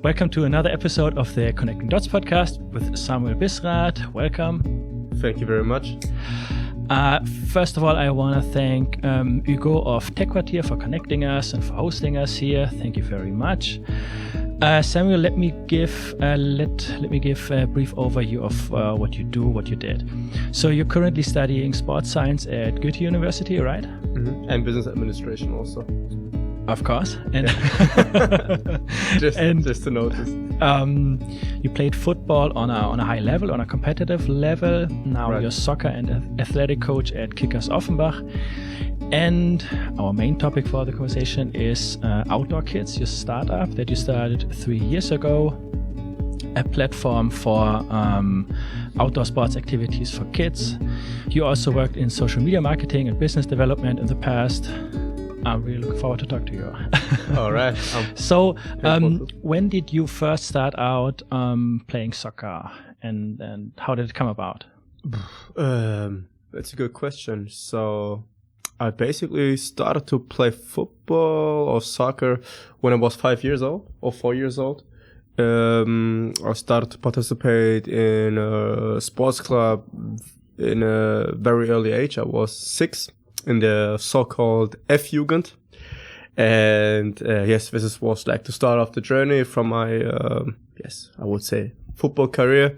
Welcome to another episode of the Connecting Dots podcast with Samuel Bisrat. Welcome. Thank you very much. First of all, I want to thank Hugo of TechQuartier for connecting us and for hosting us here. Thank you very much. Samuel, let me give a brief overview of what you do, what you did. So you're currently studying sports science at Goethe University, right? Mm-hmm. And business administration also. Of course. And just to notice. You played football on a high level, on a competitive level. Now Right. you're soccer and athletic coach at Kickers Offenbach. And our main topic for the conversation is Outdoor Kids, your startup that you started 3 years ago, a platform for outdoor sports activities for kids. You also worked in social media marketing and business development in the past. I'm really looking forward to talk to you. All right. So, when did you first start out playing soccer, and how did it come about? That's a good question. So I basically started to play football or soccer when I was 5 years old or 4 years old. I started to participate in a sports club in a very early age. I was 6 in the so-called F-Jugend. And yes, this was like to start off the journey from my, I would say, football career.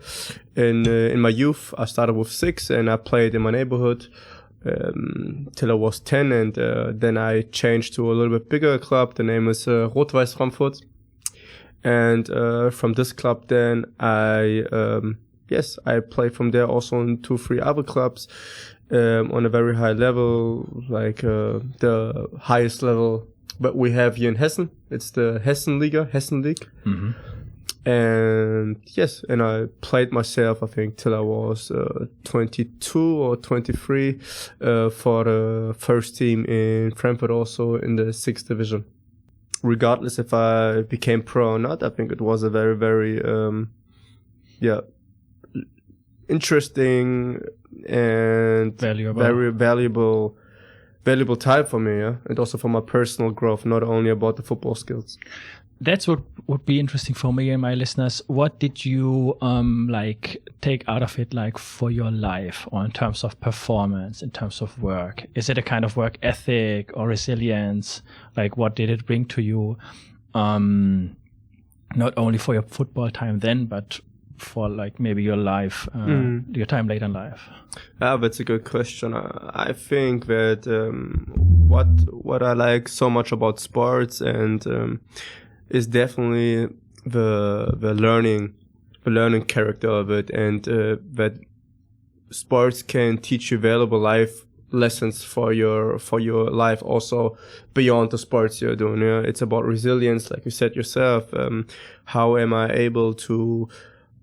In my youth, I started with 6 and I played in my neighborhood till I was 10. And then I changed to a little bit bigger club. The name is Rot-Weiß Frankfurt. And from this club then I played from there also in 2-3 other clubs on a very high level, like the highest level that we have here in Hessen. It's the Hessen League. Mm-hmm. And yes, and I played myself, I think, till I was 22 or 23 for the first team in Frankfurt, also in the 6th division. Regardless if I became pro or not, I think it was a very, very, interesting and very valuable time for me, yeah, and also for my personal growth, not only about the football skills. That's what would be interesting for me and my listeners. What did you take out of it, like for your life, or in terms of performance, in terms of work? Is it a kind of work ethic or resilience? Like, what did it bring to you? Not only for your football time then, but for like maybe your life, your time later in life? That's a good question. I think that what I like so much about sports and is definitely the learning character of it, and that sports can teach you valuable life lessons for your life also beyond the sports you're doing. Yeah? It's about resilience, like you said yourself. How am I able to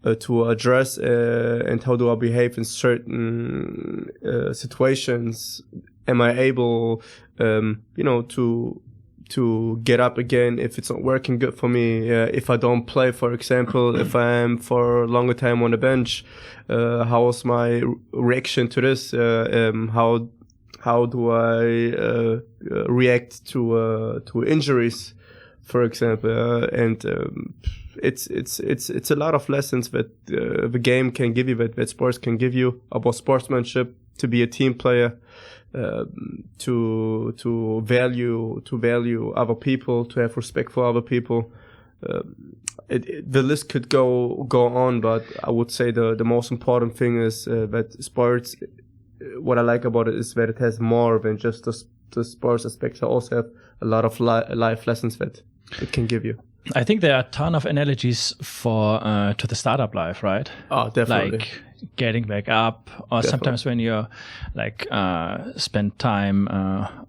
address and how do I behave in certain situations? Am I able, to get up again if it's not working good for me? If I don't play, for example, if I am for a longer time on the bench, how's my reaction to this? How do I react to injuries, for example? It's a lot of lessons that the game can give you, that sports can give you, about sportsmanship, to be a team player, to value other people, to have respect for other people. The list could go on, but I would say the most important thing is that sports. What I like about it is that it has more than just the sports aspects. I also have a lot of life lessons that it can give you. I think there are a ton of analogies to the startup life, right? Oh, definitely. Like getting back up, or definitely. Sometimes when you're spend time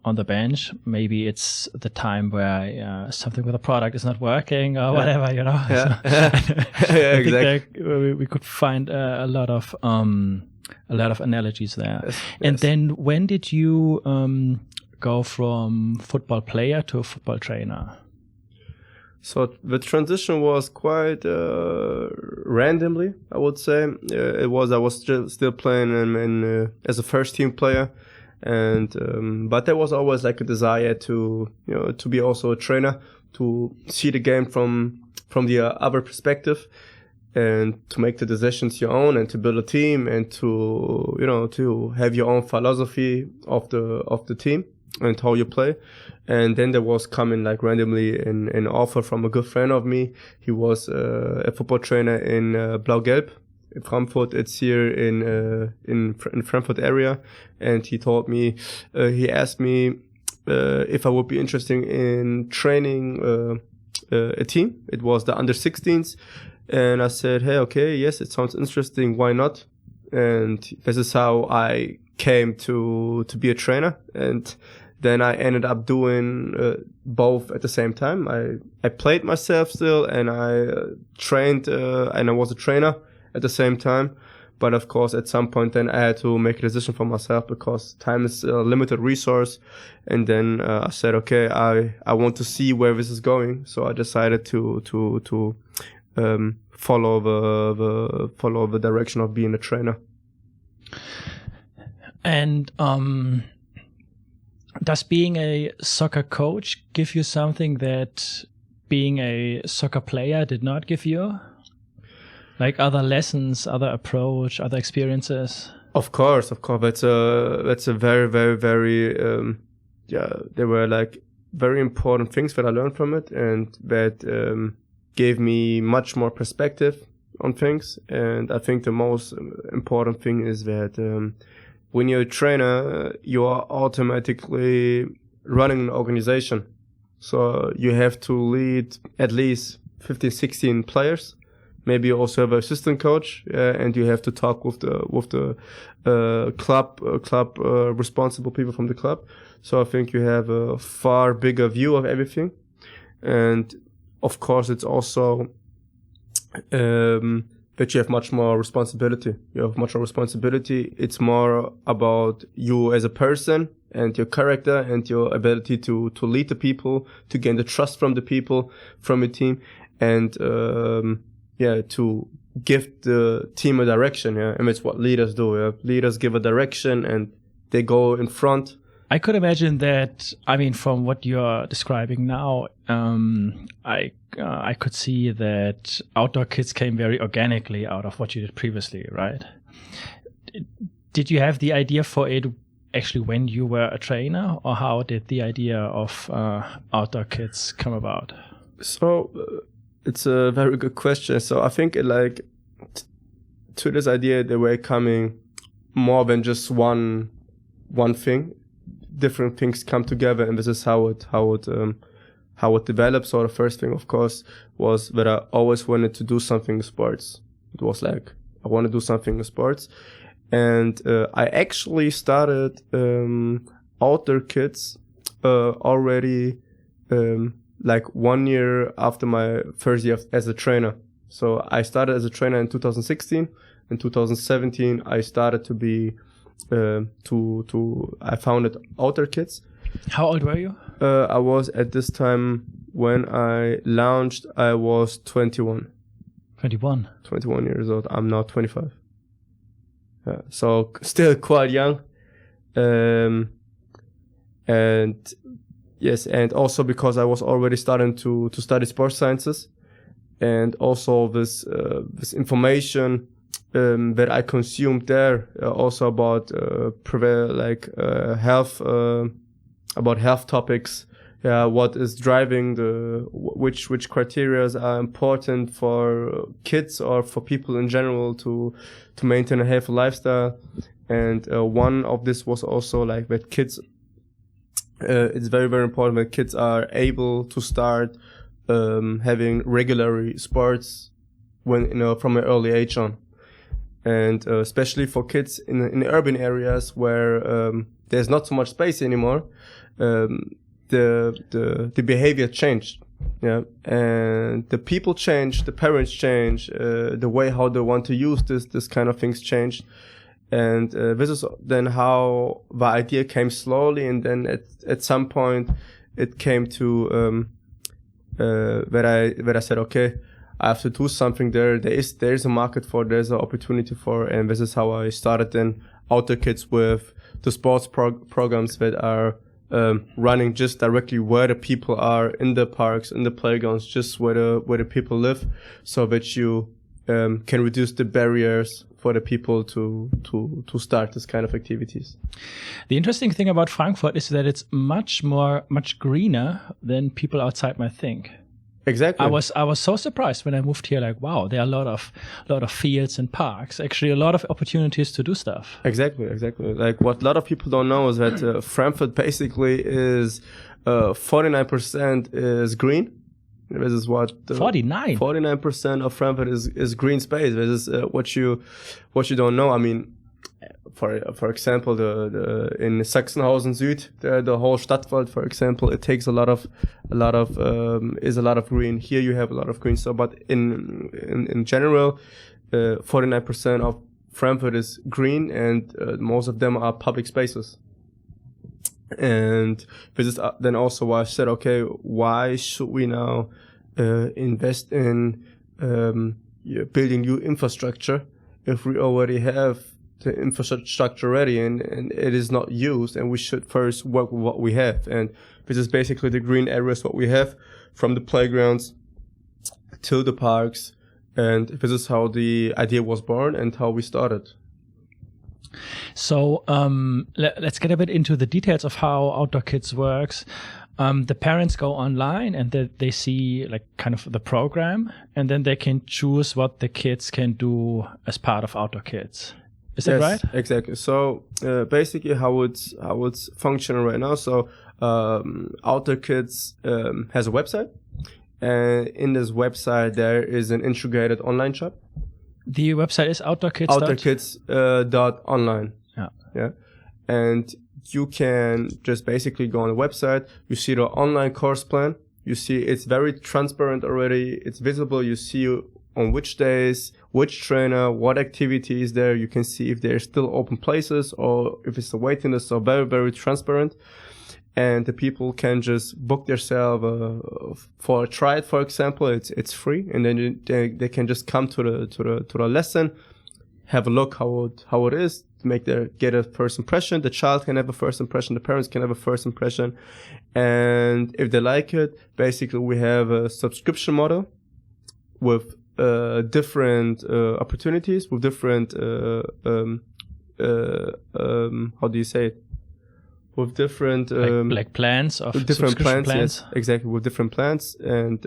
on the bench, maybe it's the time where something with a product is not working or whatever, you know. Yeah, exactly. We could find a lot of analogies there. Yes. And then when did you go from football player to football trainer? So the transition was quite randomly, I would say. I was still playing in as a first team player, and but there was always like a desire to be also a trainer, to see the game from from the other perspective, and to make the decisions your own, and to build a team, and to to have your own philosophy of the team and how you play. And then there was coming like randomly an offer from a good friend of me. He was a football trainer in Blau-Gelb in Frankfurt. It's here in Frankfurt area, and he told me he asked me if I would be interested in training a team. It was the under-16s, and I said, hey, okay, yes, it sounds interesting, why not? And this is how I came to be a trainer. And then I ended up doing both at the same time. I played myself still, and I trained, and I was a trainer at the same time. But of course, at some point then I had to make a decision for myself, because time is a limited resource. And then I said, okay, I want to see where this is going. So I decided to follow the direction of being a trainer. And does being a soccer coach give you something that being a soccer player did not give you? Like other lessons, other approach, other experiences? Of course. That's a very, very, very, there were like very important things that I learned from it, and that gave me much more perspective on things. And I think the most important thing is that when you're a trainer, you are automatically running an organization. So you have to lead at least 15, 16 players. Maybe you also have an assistant coach, and you have to talk with the club responsible people from the club. So I think you have a far bigger view of everything. And of course, it's also that you have much more responsibility. It's more about you as a person and your character and your ability to lead the people, to gain the trust from the people, from your team, and to give the team a direction. Yeah, and it's what leaders do. Yeah? Leaders give a direction and they go in front. I could imagine that. I mean, from what you're describing now, I could see that Outdoor Kids came very organically out of what you did previously, right? Did you have the idea for it actually when you were a trainer, or how did the idea of Outdoor Kids come about? So it's a very good question. So I think to this idea, they were coming more than just one thing. Different things come together, and this is how it developed. So the first thing, of course, was that I always wanted to do something in sports. It was like, I want to do something in sports. And I actually started Outdoor Kids already like 1 year after my first year as a trainer. So I started as a trainer in 2016. In 2017, I started to be I founded Outdoor Kids. How old were you? I was at this time, when I launched, I was 21. 21 years old. I'm now 25. So still quite young. And yes, and also because I was already starting to study sports sciences, and also this information that I consumed there, also about health, about health topics. What is driving which criteria are important for kids or for people in general to maintain a healthy lifestyle. And one of this was also like that kids. It's very, very important that kids are able to start having regular sports when from an early age on. And especially for kids in urban areas where there's not so much space anymore, the behavior changed, and the people change, the parents change, the way how they want to use this kind of things changed, and this is then how the idea came slowly, and then at some point it came to where I said, okay, I have to do something there. There's a market for, there's an opportunity for, and this is how I started then Outdoor Kids with the sports programs that are running just directly where the people are in the parks, in the playgrounds, just where the people live, so that you can reduce the barriers for the people to start this kind of activities. The interesting thing about Frankfurt is that it's much greener than people outside might think. Exactly. I was so surprised when I moved here. Like, wow, there are a lot of fields and parks. Actually, a lot of opportunities to do stuff. Exactly. Like what a lot of people don't know is that Frankfurt basically is 49% is green. This is what 49% of Frankfurt is green space. This is what you don't know. I mean, for example, the in Sachsenhausen Süd, the whole Stadtwald, for example, it takes a lot of green. Here you have a lot of green. So, but in general, 49% of Frankfurt is green, and most of them are public spaces. And this is then also why I said, okay, why should we now invest in building new infrastructure if we already have the infrastructure ready and it is not used, and we should first work with what we have. And this is basically the green areas what we have, from the playgrounds to the parks, and this is how the idea was born and how we started. So let's get a bit into the details of how Outdoor Kids works. The parents go online and they see like kind of the program, and then they can choose what the kids can do as part of Outdoor Kids. Is that right? Exactly. So basically how it's functioning right now. So Outdoor Kids has a website, and in this website there is an integrated online shop. The website is outdoorkids. Outdoorkids.online. Yeah. And you can just basically go on the website. You see the online course plan. You see it's very transparent already. It's visible. You see on which days, which trainer, what activity is there. You can see if there's still open places or if it's a waiting list. So very, very transparent. And the people can just book themselves for a trial, for example. It's free, and then they can just come to the lesson, have a look how it is, get a first impression. The child can have a first impression. The parents can have a first impression, and if they like it, basically we have a subscription model with different opportunities, with different how do you say it? With different like plans of different plans, plans. Yes, exactly, with different plans, and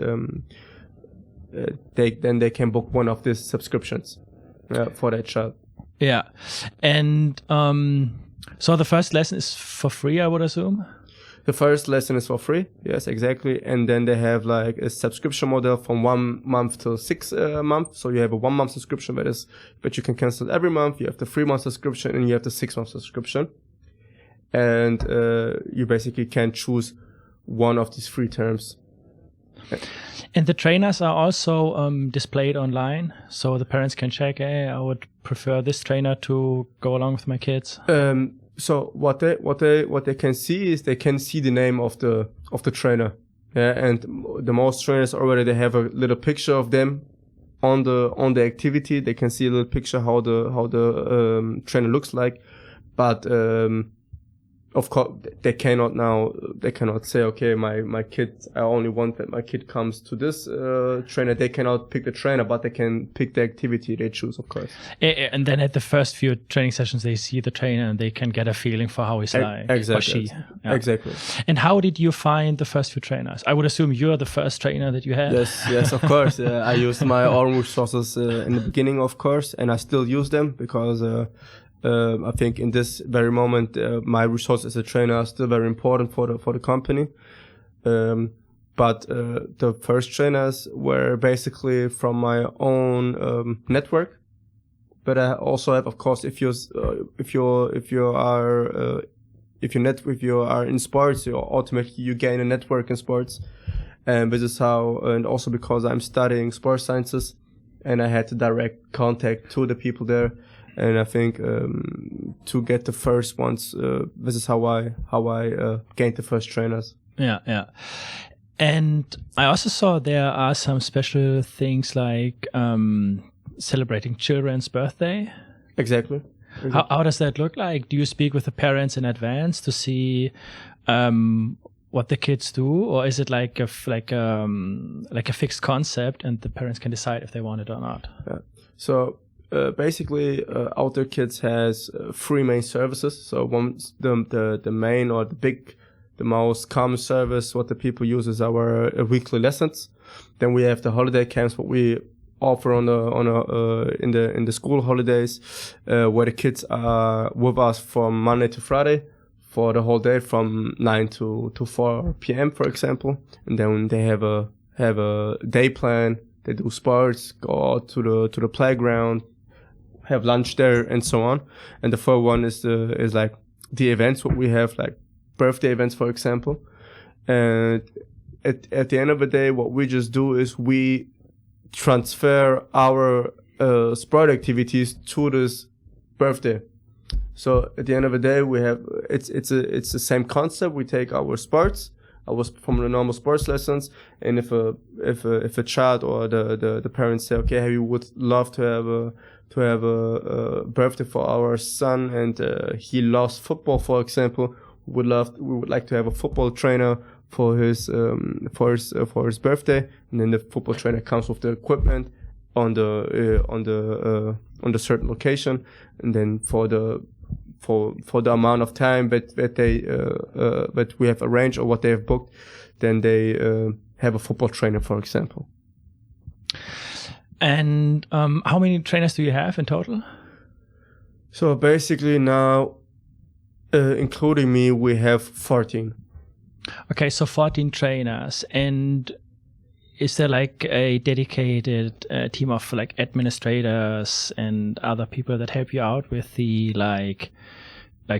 they can book one of these subscriptions for that child. Yeah, and so the first lesson is for free, I would assume. The first lesson is for free, yes, exactly, and then they have like a subscription model from 1 month to 6 months. So you have a 1 month subscription, but you can cancel every month. You have the 3 month subscription, and you have the 6 month subscription. And you basically can choose one of these free terms. And the trainers are also displayed online, so the parents can check, hey, I would prefer this trainer to go along with my kids. So what they can see is they can see the name of the trainer. Yeah, and the most trainers already, they have a little picture of them on the activity. They can see a little picture how the trainer looks like, but of course, they cannot say, okay, my kid, I only want that my kid comes to this trainer. They cannot pick the trainer, but they can pick the activity they choose, of course. And then at the first few training sessions, they see the trainer and they can get a feeling for how he's like. Exactly. Or she. Yeah. Exactly. And how did you find the first few trainers? I would assume you're the first trainer that you had. Yes, of course. I used my own resources in the beginning, of course, and I still use them because I think in this very moment, my resources as a trainer are still very important for the company. But the first trainers were basically from my own network. But I also have, of course, if you are in sports, you automatically gain a network in sports. And this is how, and also because I'm studying sports sciences, and I had direct contact to the people there. And I think to get the first ones, this is how I gained the first trainers. Yeah. And I also saw there are some special things like celebrating children's birthday. Exactly. How does that look like? Do you speak with the parents in advance to see what the kids do, or is it like a fixed concept and the parents can decide if they want it or not? Yeah. So basically, Outdoor Kids has 3 main services. So the main or the most common service what the people use is our weekly lessons. Then we have the holiday camps, what we offer in the school holidays, where the kids are with us from Monday to Friday for the whole day from 9 to 4 p.m. for example, and then they have a day plan. They do sports, go out to the playground, have lunch there, and so on. And the third one is like the events what we have, like birthday events for example. And at the end of the day, what we just do is we transfer our sport activities to this birthday. So at the end of the day, we have it's the same concept. We take our sports, from the normal sports lessons, and if a child or the parents say, okay, we would love to have a birthday for our son, and he loves football, for example, we would like to have a football trainer for his birthday, and then the football trainer comes with the equipment on the certain location, and then for the amount of time that we have arranged or what they have booked, then they have a football trainer, for example. And how many trainers do you have in total? So basically now, including me, we have 14. Okay, so 14 trainers. And is there like a dedicated team of like administrators and other people that help you out with the like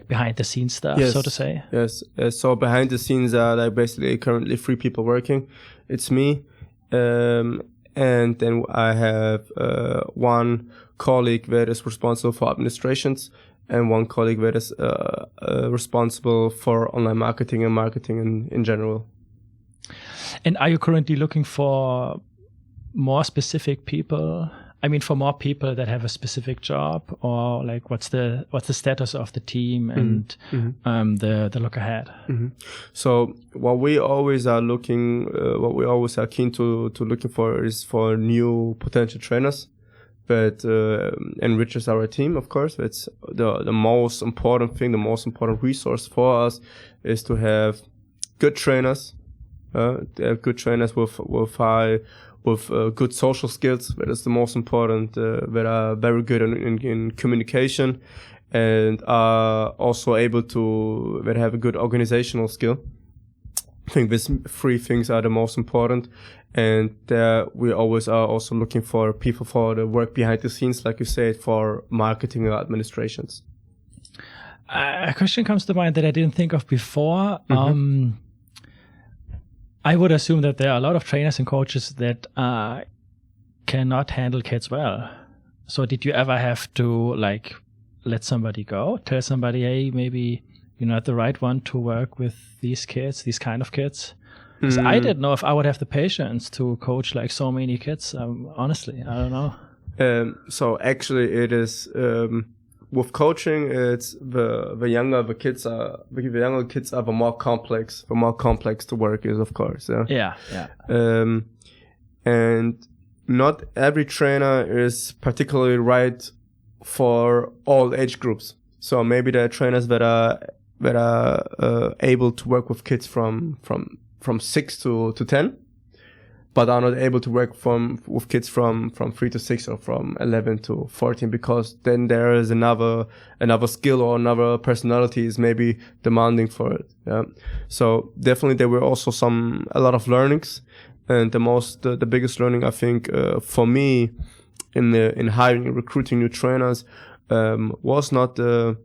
behind the scenes stuff, yes, so to say? Yes. So behind the scenes are like basically currently 3 people working. It's me, and then I have one colleague that is responsible for administrations, and one colleague that is responsible for online marketing and marketing in general. And are you currently looking for more specific people? I mean, for more people that have a specific job, or like what's the status of the team and the look ahead? Mm-hmm. So what we always are keen to looking for is for new potential trainers that enriches our team. Of course, it's the most important thing, the most important resource for us is to have good trainers. They have good trainers with good social skills. That is the most important. That are very good in communication, and are also able to that have a good organizational skill. I think these 3 things are the most important, and we always are also looking for people for the work behind the scenes, like you said, for marketing or administrations. A question comes to mind that I didn't think of before. I would assume that there are a lot of trainers and coaches that cannot handle kids well. So did you ever have to like let somebody go, tell somebody, hey, maybe you're not the right one to work with these kind of kids? Because I didn't know if I would have the patience to coach like so many kids. Honestly, I don't know. So actually it is, with coaching, it's the younger the kids are, the more complex the work is, of course. Yeah. And not every trainer is particularly right for all age groups. So maybe there are trainers that are able to work with kids from 6 to 10, but are not able to work with kids from 3 to 6 or from 11 to 14, because then there is another skill or another personality is maybe demanding for it. Yeah. So definitely there were also a lot of learnings, and the biggest learning I think for me in hiring and recruiting new trainers was not the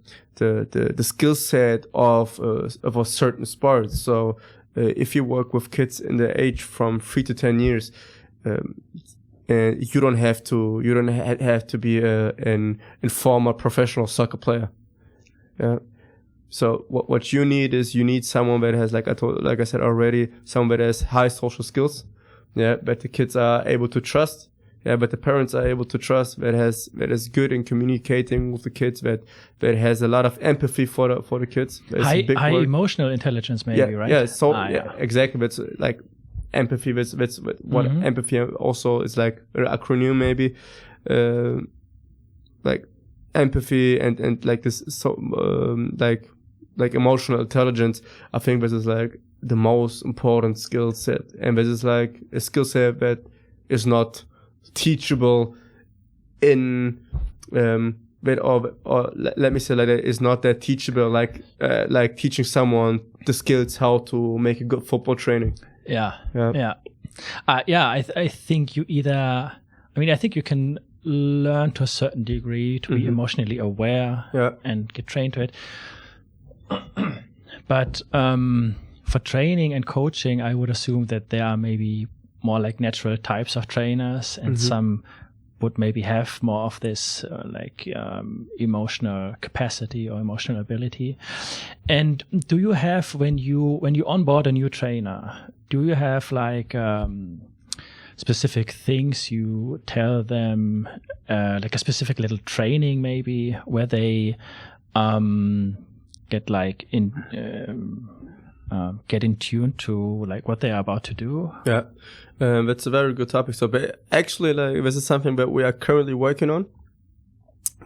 skill set of a certain sport. So if you work with kids in the age from 3 to 10 years, you don't have to be an informal professional soccer player. Yeah. So what you need someone that has, like I said already, someone that has high social skills. Yeah, that the kids are able to trust, but the parents are able to trust, that is good in communicating with the kids, that has a lot of empathy for the kids. High emotional intelligence, maybe, right? Yeah. So exactly. That's like empathy. That's what empathy also is, like an acronym maybe, like empathy and like this. So like emotional intelligence. I think this is like the most important skill set, and this is like a skill set that is not teachable in or let me say like that, is not that teachable like teaching someone the skills how to make a good football training. I think you either, I think you can learn to a certain degree to be emotionally aware and get trained to it, but for training and coaching, I would assume that there are maybe more like natural types of trainers, and some would maybe have more of this emotional capacity or emotional ability. And do you have, when you onboard a new trainer, do you have like specific things you tell them, like a specific little training maybe where they get like get in tune to like what they are about to do? That's a very good topic. So but actually, like, this is something that we are currently working on.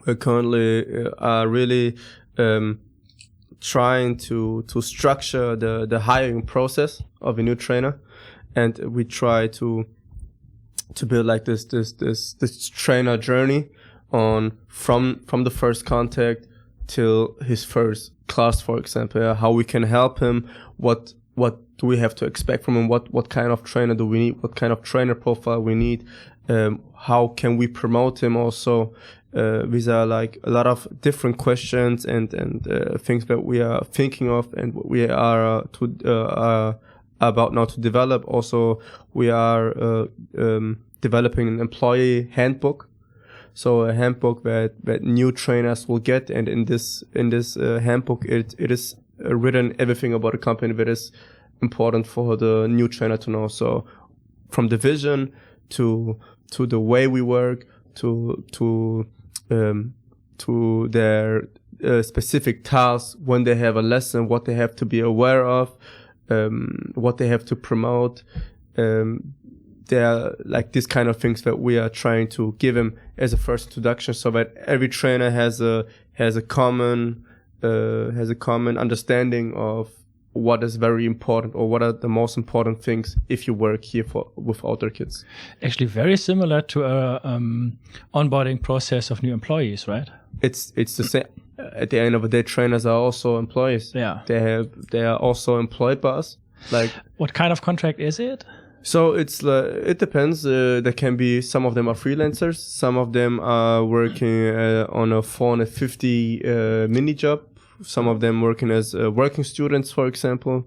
We're currently really trying to structure the hiring process of a new trainer, and we try to build like this trainer journey on from the first contact till his first class, for example. How we can help him, what do we have to expect from him, what kind of trainer do we need, what kind of trainer profile we need, how can we promote him also. These are like a lot of different questions and things that we are thinking of, and we are about now to develop. Also, we are developing an employee handbook. So a handbook that new trainers will get, and in this handbook it is written everything about the company that is important for the new trainer to know. So from the vision to the way we work to their specific tasks, when they have a lesson, what they have to be aware of, what they have to promote. There are like these kind of things that we are trying to give him as a first introduction, so that every trainer has a common understanding of what is very important, or what are the most important things if you work here with older kids. Actually, very similar to a onboarding process of new employees, right? It's the same. At the end of the day, trainers are also employees. Yeah, they are also employed by us. Like, what kind of contract is it? So it depends. There can be, some of them are freelancers, some of them are working on a 450 mini job, some of them working as working students, for example.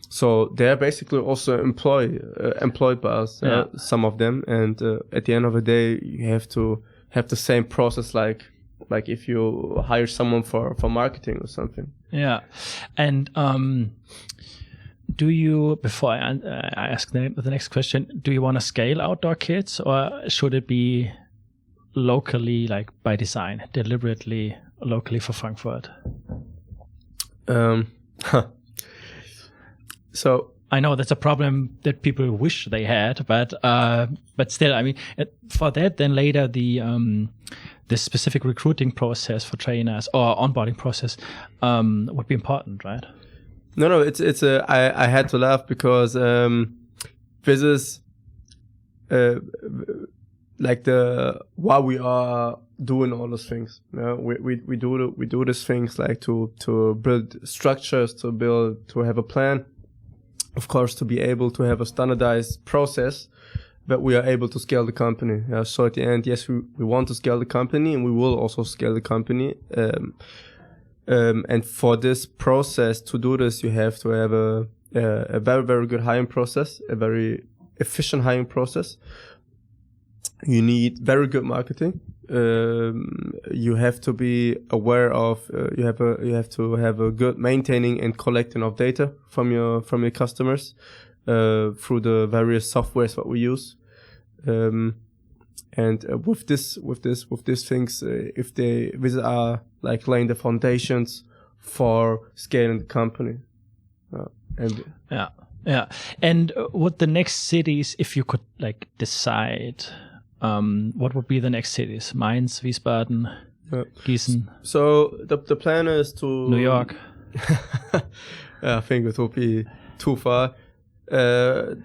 So they're basically also employed by us, some of them. And at the end of the day, you have to have the same process like if you hire someone for marketing or something. Yeah, and do you, before I ask the next question, do you want to scale outdoor kids, or should it be locally, like by design, deliberately locally for Frankfurt? So I know that's a problem that people wish they had, but still, I mean, for that, then later the specific recruiting process for trainers or onboarding process would be important, right? No, I had to laugh because this is like why we are doing all those things. We do these things like to build structures, to have a plan, of course, to be able to have a standardized process that we are able to scale the company. So at the end, yes, we want to scale the company, and we will also scale the company. And for this process, to do this, you have to have a very, very good hiring process, a very efficient hiring process. You need very good marketing. You have to be aware of. You have to have a good maintaining and collecting of data from your customers through the various softwares that we use. with these things, if these are like laying the foundations for scaling the company. And what the next cities, if you could like decide, what would be the next cities? Mainz, Wiesbaden, Gießen. So the plan is to New York. I think it will be too far. The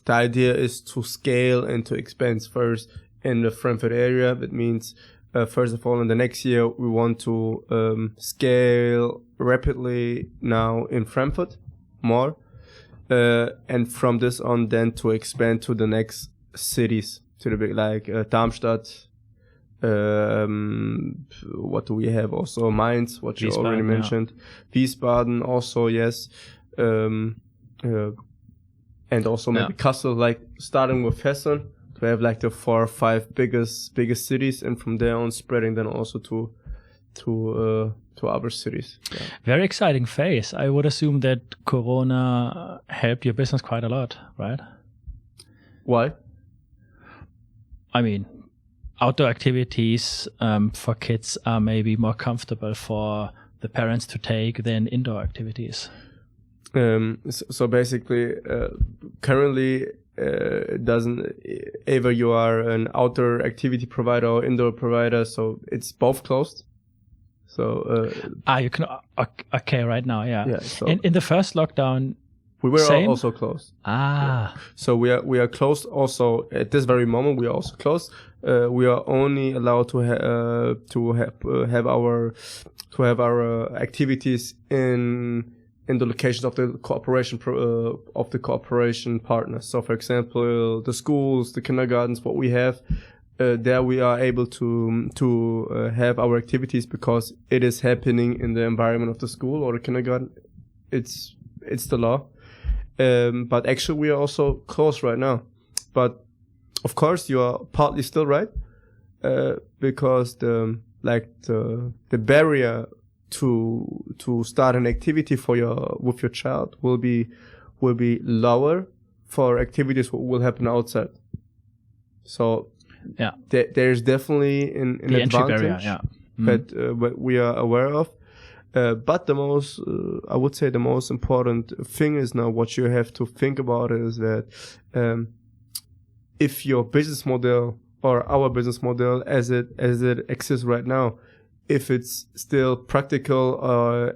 idea is to scale and to expand first in the Frankfurt area. That means, first of all, in the next year, we want to scale rapidly now in Frankfurt more. And from this on, then to expand to the next cities, to the big, like Darmstadt. What do we have? Also Mainz, what you already mentioned. Wiesbaden also, yes. And also maybe Kassel, like starting with Hessen, to have like the 4 or 5 biggest cities, and from there on spreading then also to other cities. Yeah. Very exciting phase. I would assume that Corona helped your business quite a lot, right? Why? I mean, outdoor activities for kids are maybe more comfortable for the parents to take than indoor activities. So basically, currently, doesn't either you are an outdoor activity provider or indoor provider, so it's both closed. So you can okay right now, yeah. So in the first lockdown, we were same? also closed. Yeah. So we are closed also at this very moment. We are also closed. We are only allowed to have our activities in the locations of the cooperation partners. So, for example, the schools, the kindergartens, what we have, there we are able to have our activities because it is happening in the environment of the school or the kindergarten. It's the law. But actually, we are also closed right now. But of course, you are partly still right, because the barrier to start an activity with your child will be lower for activities what will happen outside. So there's definitely an advantage that we are aware of. But I would say the most important thing is now what you have to think about is that if your business model or our business model as it exists right now, if it's still practical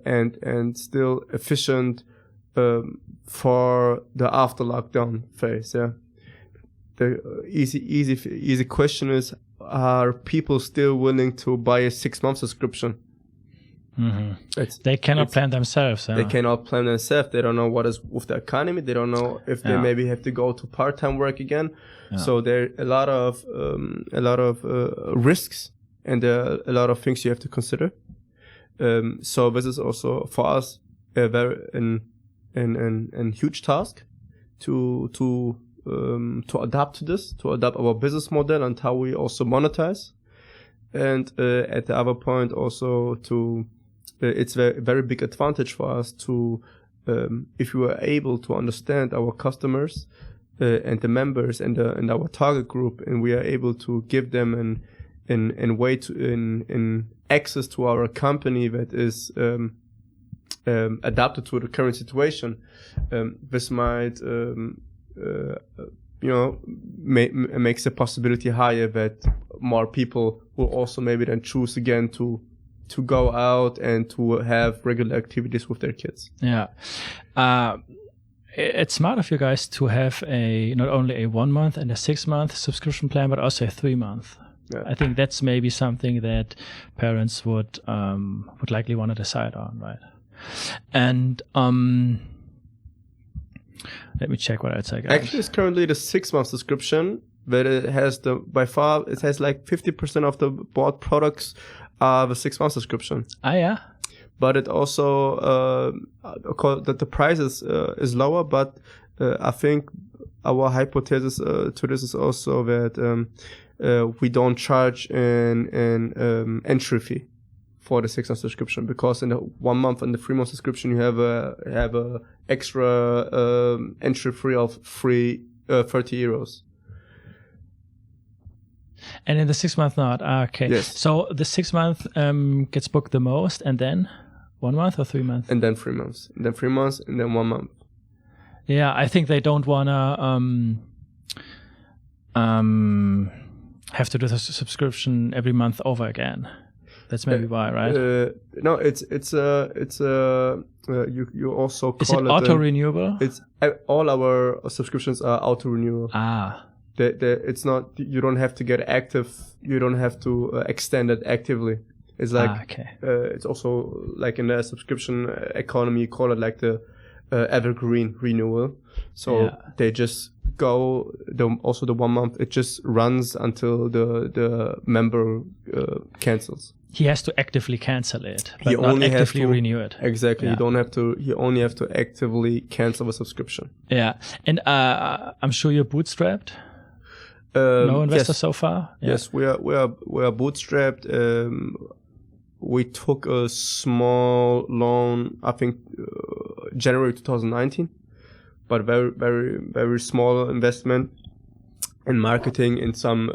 and still efficient for the after lockdown phase, the easy question is: are people still willing to buy a 6-month subscription? Mm-hmm. They cannot plan themselves. They cannot plan themselves. They don't know what is with the economy. They don't know if they maybe have to go to part-time work again. Yeah. So there are a lot of risks. And a lot of things you have to consider. So this is also for us a very huge task to adapt to this, to adapt our business model and how we also monetize. And at the other point also it's a very big advantage for us to if we are able to understand our customers and the members and our target group, and we are able to give them in access to our company that is adapted to the current situation. This might makes the possibility higher that more people will also maybe then choose again to go out and to have regular activities with their kids. It's smart of you guys to have not only a 1 month and a 6 month subscription plan, but also a 3 month. I think that's maybe something that parents would likely want to decide on, right? And let me check what else I got. Actually, it's currently the 6-month subscription that it has it has like 50% of the bought products are the 6-month subscription. Yeah. But it also that the price is lower, but I think our hypothesis to this is also that we don't charge an entry fee for the 6-month subscription, because in the 1 month and the 3-month subscription you have a extra entry fee of free 30 euros. And in the 6 month not. Okay. Yes. So the 6 month gets booked the most, and then 1 month or 3 months? And then 3 months. And then 3 months, and then 1 month. Yeah, I think they don't wanna have to do the subscription every month over again. That's maybe why, right? No, it's you also call Is it auto renewable? It's all our subscriptions are auto renewal. It's not, you don't have to get active. You don't have to extend it actively. It's like okay. It's also like in the subscription economy, you call it like the evergreen renewal. So they just go also the 1 month. It just runs until the member cancels. He has to actively cancel it, but not actively renew it. Exactly. Yeah. You only have to actively cancel the subscription. Yeah. And I'm sure you're bootstrapped. No investors so far? Yeah. Yes, we are bootstrapped. We took a small loan, I think January 2019, but very, very, very small investment in marketing, in some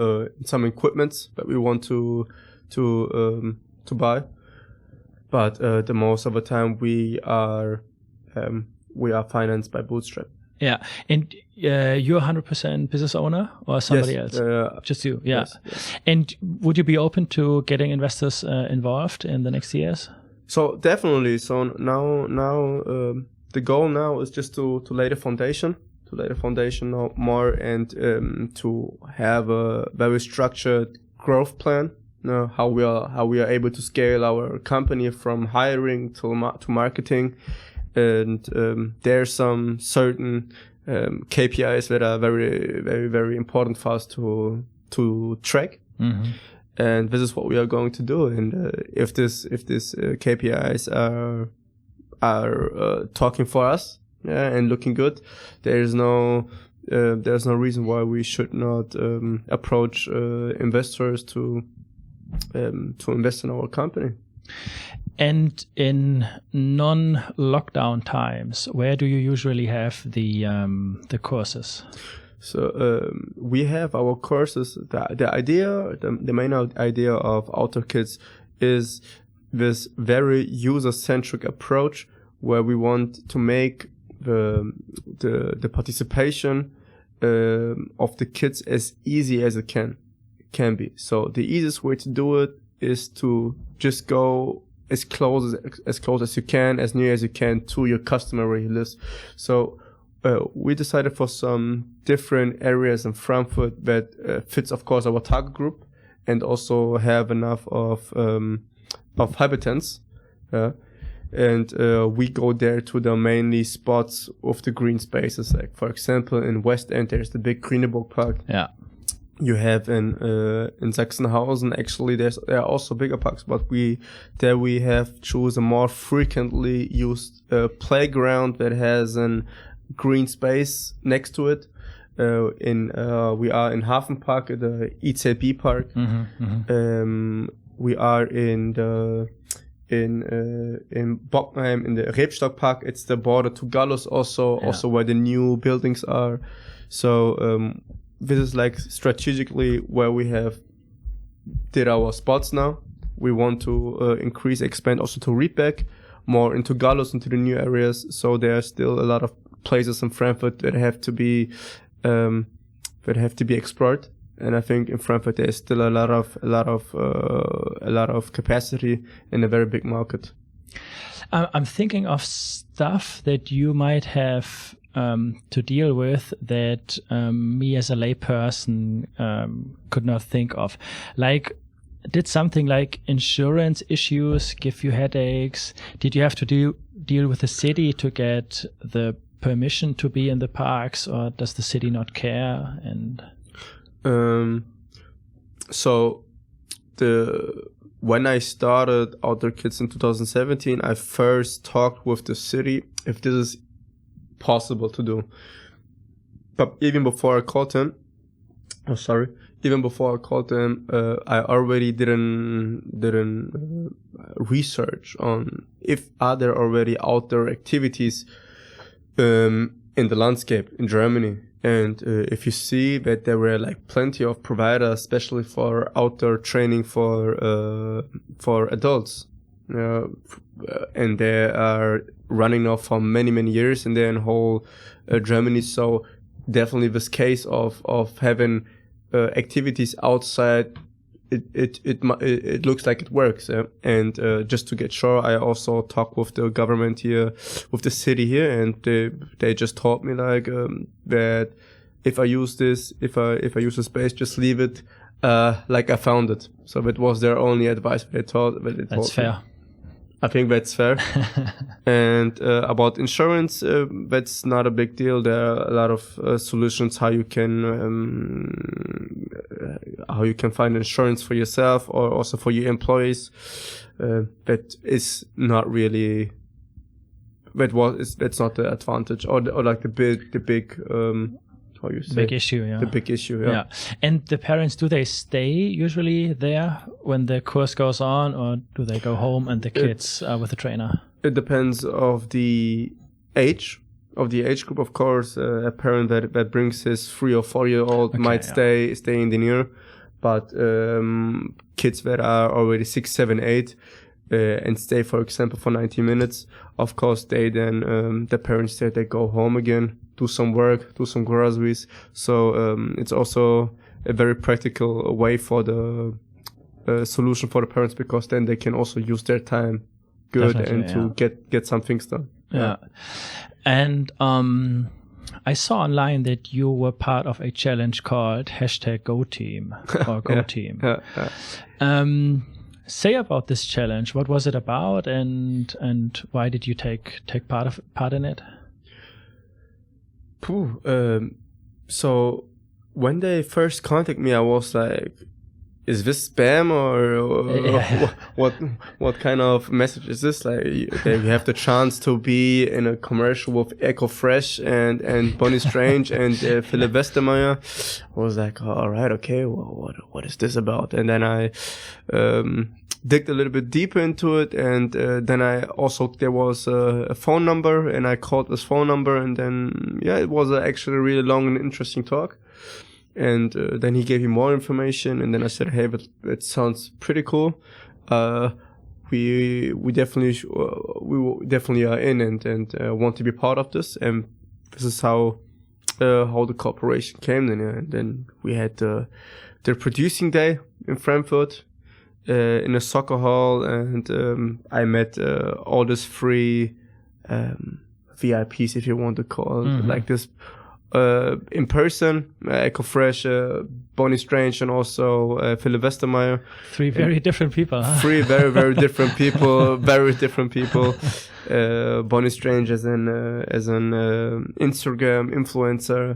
equipments that we want to buy, but the most of the time we are financed by Bootstrap. Yeah, and you're 100% business owner or somebody else? Just you. Yeah. Yes. And would you be open to getting investors involved in the next years? So definitely. So now the goal now is just to lay the foundation. To lay the foundation more and to have a very structured growth plan. How we are able to scale our company from hiring to marketing, and there's some certain KPIs that are very, very, very important for us to track, and this is what we are going to do. And if this KPIs are talking for us, and looking good, there's no reason why we should not approach investors to invest in our company. And in non-lockdown times, where do you usually have the courses? So we have our courses. The main idea of Outdoor Kids is this very user-centric approach where we want to make the participation of the kids as easy as it can be. So the easiest way to do it is to just go as close as you can, as near as you can to your customer list. So we decided for some different areas in Frankfurt that fits, of course, our target group and also have enough of habitants. And we go there to the mainly spots of the green spaces. Like, for example, in West End, there's the big Grüneburg Park. Yeah. You have in Sachsenhausen, actually, there are also bigger parks, but we have choose a more frequently used playground that has a green space next to it. We are in Hafenpark, the ICB Park. We are in Bockenheim, in the Rebstock Park. It's the border to Gallus also where the new buildings are. So this is like strategically where we have did our spots now. We want to expand also to Riedbeck, more into Gallus, into the new areas. So there are still a lot of places in Frankfurt that have to be explored. And I think in Frankfurt there is still a lot of capacity in a very big market. I'm thinking of stuff that you might have to deal with that me as a layperson could not think of. Like, did something like insurance issues give you headaches? Did you have to deal with the city to get the permission to be in the parks, or does the city not care? And so when I started Outdoor Kids in 2017, I first talked with the city if this is possible to do. But even before I called them, I already didn't research on if are there already outdoor activities in in the landscape in Germany. And if you see that there were like plenty of providers, especially for outdoor training for adults, and they are running now for many years, and they're in whole Germany. So definitely this case of having activities outside, it looks like it works. And just to get sure, I also talked with the government here, with the city here, and they just told me like that if I use this, if I use the space, just leave it like I found it. So that was their only advice. That's fair. I think that's fair. And about insurance, that's not a big deal. There are a lot of solutions how you can find insurance for yourself or also for your employees. That is not really. That's not the advantage or like the big. How you say? Big issue, yeah. The big issue, yeah. And the parents, do they stay usually there when the course goes on, or do they go home and the kids are with the trainer? It depends of the age group, of course. A parent that brings his 3 or 4 year old might stay in the near, but kids that are already 6, 7, 8 and stay, for example, for 90 minutes, of course, they then the parents they go home again, do some work, do some groceries. So it's also a very practical way for the solution for the parents, because then they can also use their time good and to get some things done. Yeah. And I saw online that you were part of a challenge called #GoTeam or GoTeam. Say about this challenge. What was it about, and why did you take part in it? So when they first contacted me, I was like, is this spam or what kind of message is this? Like, you have the chance to be in a commercial with Eko Fresh and Bonnie Strange and Philipp Westermeyer. I was like, all right, okay, well, what is this about? And then I digged a little bit deeper into it, and then there was a phone number, and I called this phone number, and then it was actually a really long and interesting talk. And then he gave me more information, and then I said, "Hey, but it sounds pretty cool. We definitely are in and want to be part of this." And this is how the cooperation came. And then we had the producing day in Frankfurt in a soccer hall, and I met all these free VIPs, if you want to call it like this. In person, Eko Fresh, Bonnie Strange, and also Philipp Westermeyer. 3 very different people, huh? 3 very, very different people, very different people. Bonnie Strange as an Instagram influencer,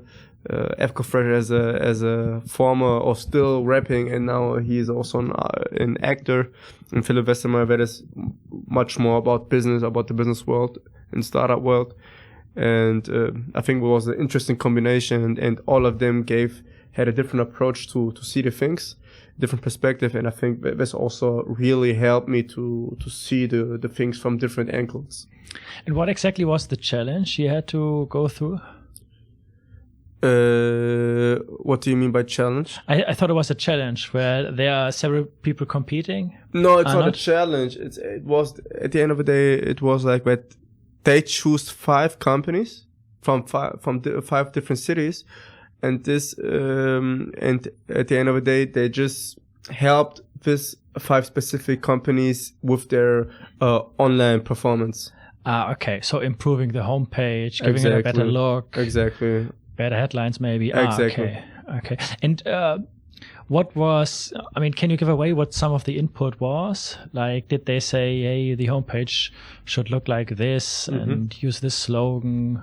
Eko Fresh as a former or still rapping, and now he is also an actor. And Philipp Westermeyer, that is much more about business, about the business world and startup world. And I think it was an interesting combination, and all of them had a different approach to see the things, different perspective, and I think this also really helped me to see the things from different angles. And what exactly was the challenge you had to go through? What do you mean by challenge? I thought it was a challenge where there are several people competing. No, it's not a challenge. It was, at the end of the day, it was like that. They choose 5 companies from 5 different cities, and and at the end of the day, they just helped these 5 specific companies with their online performance. Okay. So improving the homepage, giving it a better look. Exactly. Better headlines, maybe. Exactly. Okay. And can you give away what some of the input was? Like, did they say, hey, the homepage should look like this and use this slogan?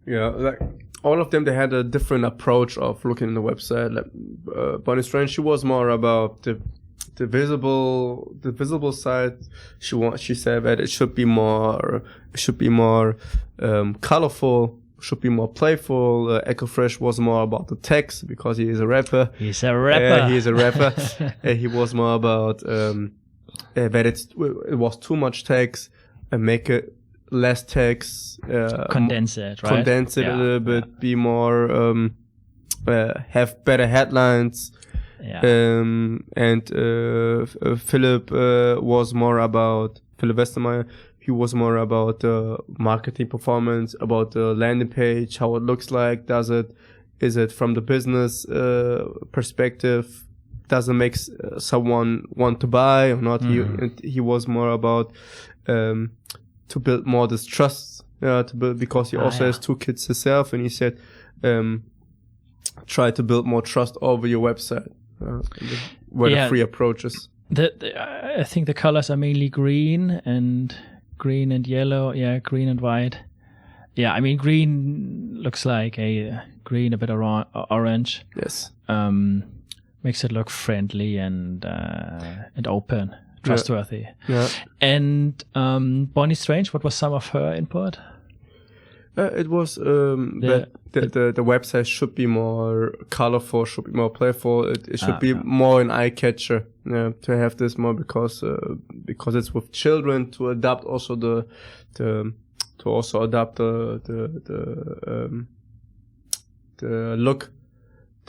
Yeah, like all of them, they had a different approach of looking at the website. Like, Bonnie Strange, she was more about the visible side. She said that it should be more colorful. Should be more playful. Eko Fresh was more about the text because he is a rapper. He's a rapper. He is a rapper. He was more about that it was too much text and make it less text, condense it, right? Condense it a little bit, be more, have better headlines. Yeah. And Philipp was more about, Philipp Westermeyer, he was more about marketing performance, about the landing page, how it looks like, is it from the business perspective, does it make someone want to buy or not? He was more about to build more this trust, to build, because he also has 2 kids himself, and he said try to build more trust over your website. The 3 approaches. I think the colors are mainly green and yellow. Yeah, green and white. Yeah, I mean, green looks like a bit orange. Yes. Makes it look friendly and open, trustworthy. Yeah. And Bonnie Strange, what was some of her input? It was that the website should be more colorful, should be more playful. It should be more an eye catcher. To have this more because it's with children, to adapt also the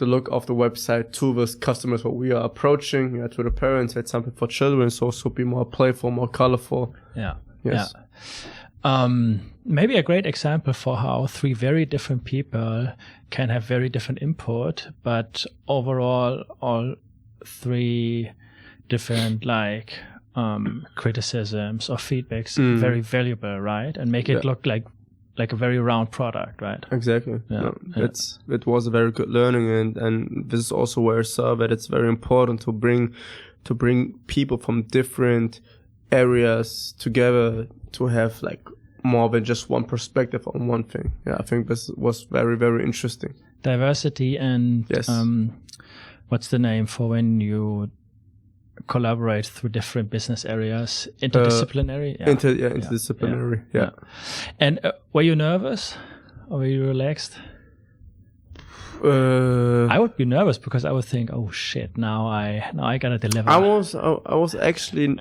look of the website to the customers what we are approaching. To the parents, it's something for children, so it should be more playful, more colorful. Yeah. Yes. Yeah. Maybe a great example for how 3 very different people can have very different input, but overall all 3 different criticisms or feedbacks very valuable, right? And make it look like a very round product, right? Exactly. Yeah. It was a very good learning, and this is also where I saw that it's very important to bring people from different areas together to have more than just one perspective on one thing. Yeah, I think this was very, very interesting. Diversity and yes. What's the name for when you collaborate through different business areas? Interdisciplinary? Interdisciplinary. Yeah. And were you nervous or were you relaxed? I would be nervous because I would think, oh shit, now I gotta deliver. I was actually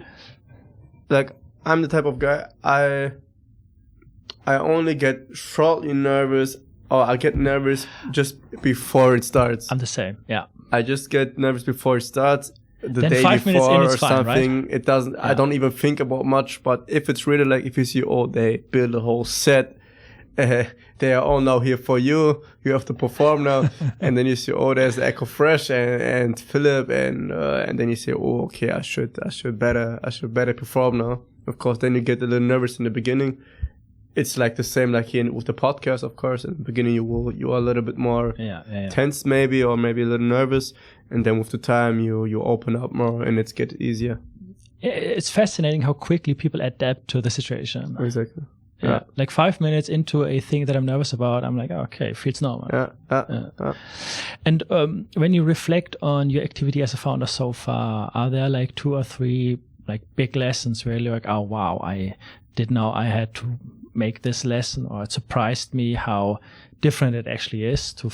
I'm the type of guy, I only get shortly nervous, or I get nervous just before it starts. I'm the same, yeah. I just get nervous before it starts. The then day 5 minutes before in, it's or fine, something, right? It doesn't. Yeah. I don't even think about much. But if it's really if you see, they build a whole set, they are all now here for you. You have to perform now, and then you see, there's Eko Fresh and Philipp, and then you say, okay, I should better perform now. Of course, then you get a little nervous in the beginning. It's the same here with the podcast, of course. In the beginning, you are a little bit more tense, maybe, or maybe a little nervous, and then with the time, you open up more, and it gets easier. It's fascinating how quickly people adapt to the situation. Exactly. Yeah. 5 minutes into a thing that I'm nervous about, I'm like, okay, feels normal. Yeah. And when you reflect on your activity as a founder so far, are there 2 or 3 big lessons where you're like, oh wow, I didn't know I had to make this lesson, or it surprised me how different it actually is to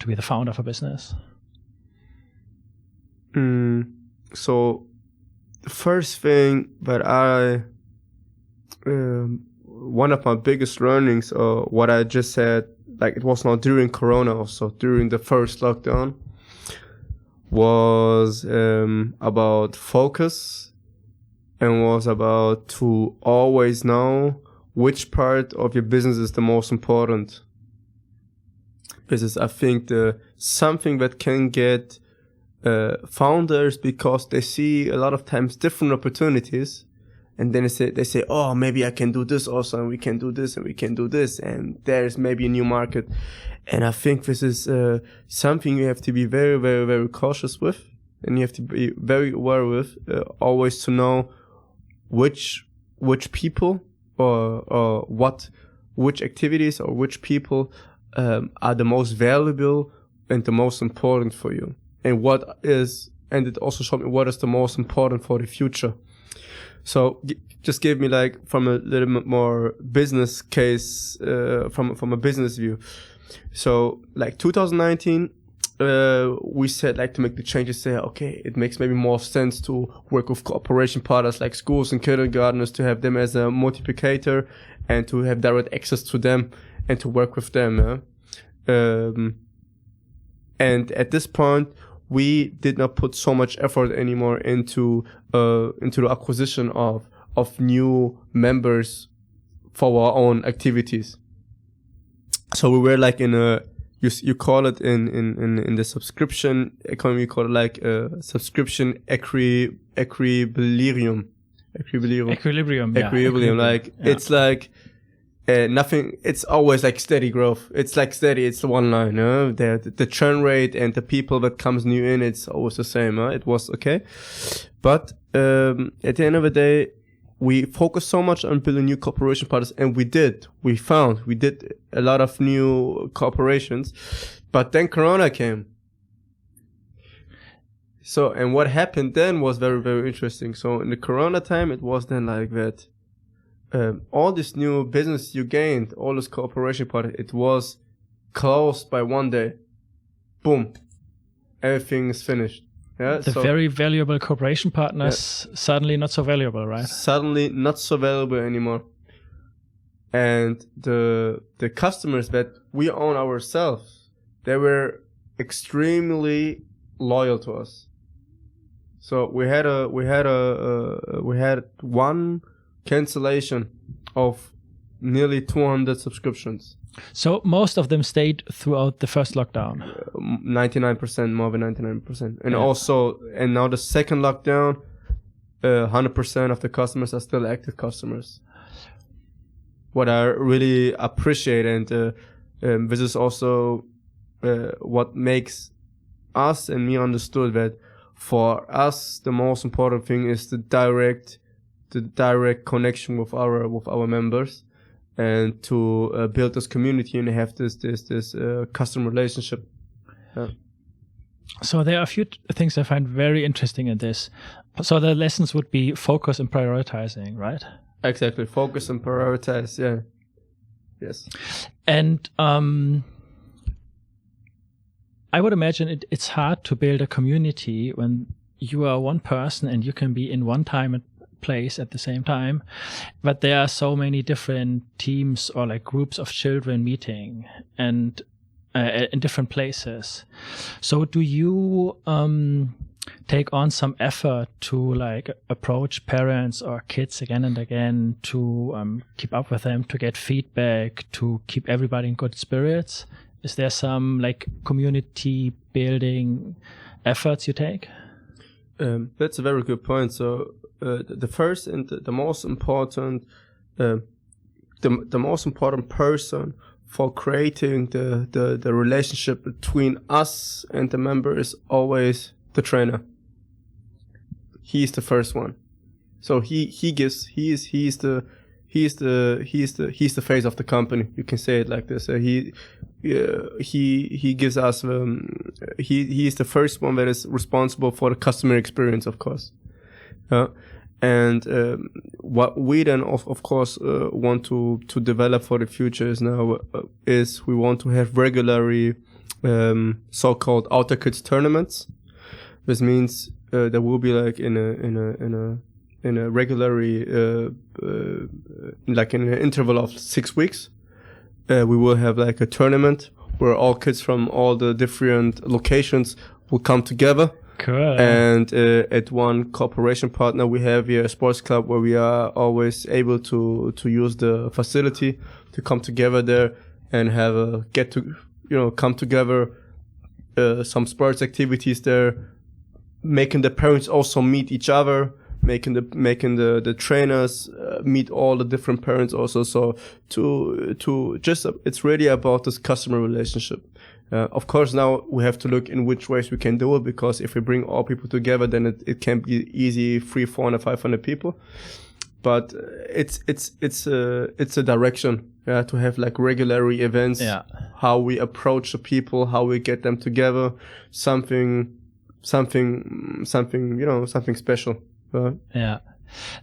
be the founder of a business? So the first thing that one of my biggest learnings, or what I just said, it was not during Corona, also during the first lockdown, was about focus, and was about to always know which part of your business is the most important. This is, I think, something that can get founders, because they see a lot of times different opportunities, and then they say, oh, maybe I can do this also, and we can do this, and we can do this, and there's maybe a new market. And I think this is something you have to be very, very, very cautious with, and you have to be very aware with, always to know which people or which activities or which people are the most valuable and the most important for you, and and it also showed me what is the most important for the future. So just give me from a little bit more business case, from a business view. So 2019, we said like to make the changes, say, okay, it makes maybe more sense to work with cooperation partners like schools and kindergartners, to have them as a multiplicator and to have direct access to them and to work with them. And at this point, we did not put so much effort anymore into the acquisition of new members for our own activities. So we were like in a, you call it in the subscription economy, you call it like a subscription equilibrium. Like it's like nothing. It's always like steady growth. It's like steady. It's the one line. The churn rate and the people that comes new in, it's always the same. It was okay, but at the end of the day, we focused so much on building new cooperation partners, and we did a lot of new cooperations, but then Corona came. So, and what happened then was very, very interesting. So in the Corona time, it was then like that. All this new business you gained, all this cooperation partner, it was closed by one day. Boom. Everything is finished. Yeah, the very valuable cooperation partners suddenly not so valuable, right? Suddenly not so valuable anymore. And the customers that we own ourselves, they were extremely loyal to us. So we had one cancellation of nearly 200 subscriptions. So most of them stayed throughout the first lockdown. 99%, more than 99%. And also, and now the second lockdown, 100% of the customers are still active customers. What I really appreciate, and this is also what makes us and me understood that for us the most important thing is the direct connection with our members. And to build this community and have this customer relationship. So there are a few things I find very interesting in this. So the lessons would be focus and prioritizing, right? Exactly, focus and prioritize. Yeah. Yes. And I would imagine it's hard to build a community when you are one person and you can be in one time and place at the same time, but there are so many different teams or like groups of children meeting and in different places. So do you take on some effort to like approach parents or kids again and again to keep up with them, to get feedback, to keep everybody in good spirits? Is there some like community building efforts you take? That's a very good point. So the first and the most important, the most important person for creating the relationship between us and the member is always the trainer. He's the first one. So he's the face of the company. You can say it like this. He gives us he is the first one that is responsible for the customer experience, of course. And what we then of course want to develop for the future is we want to have regularly so-called Outer Kids tournaments. This means there will be like in a regularly like in an interval of 6 weeks, we will have like a tournament where all kids from all the different locations will come together. Cool. And at one cooperation partner, we have here a sports club where we are always able to use the facility to come together there and have come together, some sports activities there, making the parents also meet each other, making the trainers meet all the different parents also. So it's really about this customer relationship. Of course, now we have to look in which ways we can do it, because if we bring all people together, then it can be easy 300, 400, 500 people. But it's a direction, to have like regular events, how we approach the people, how we get them together, something special.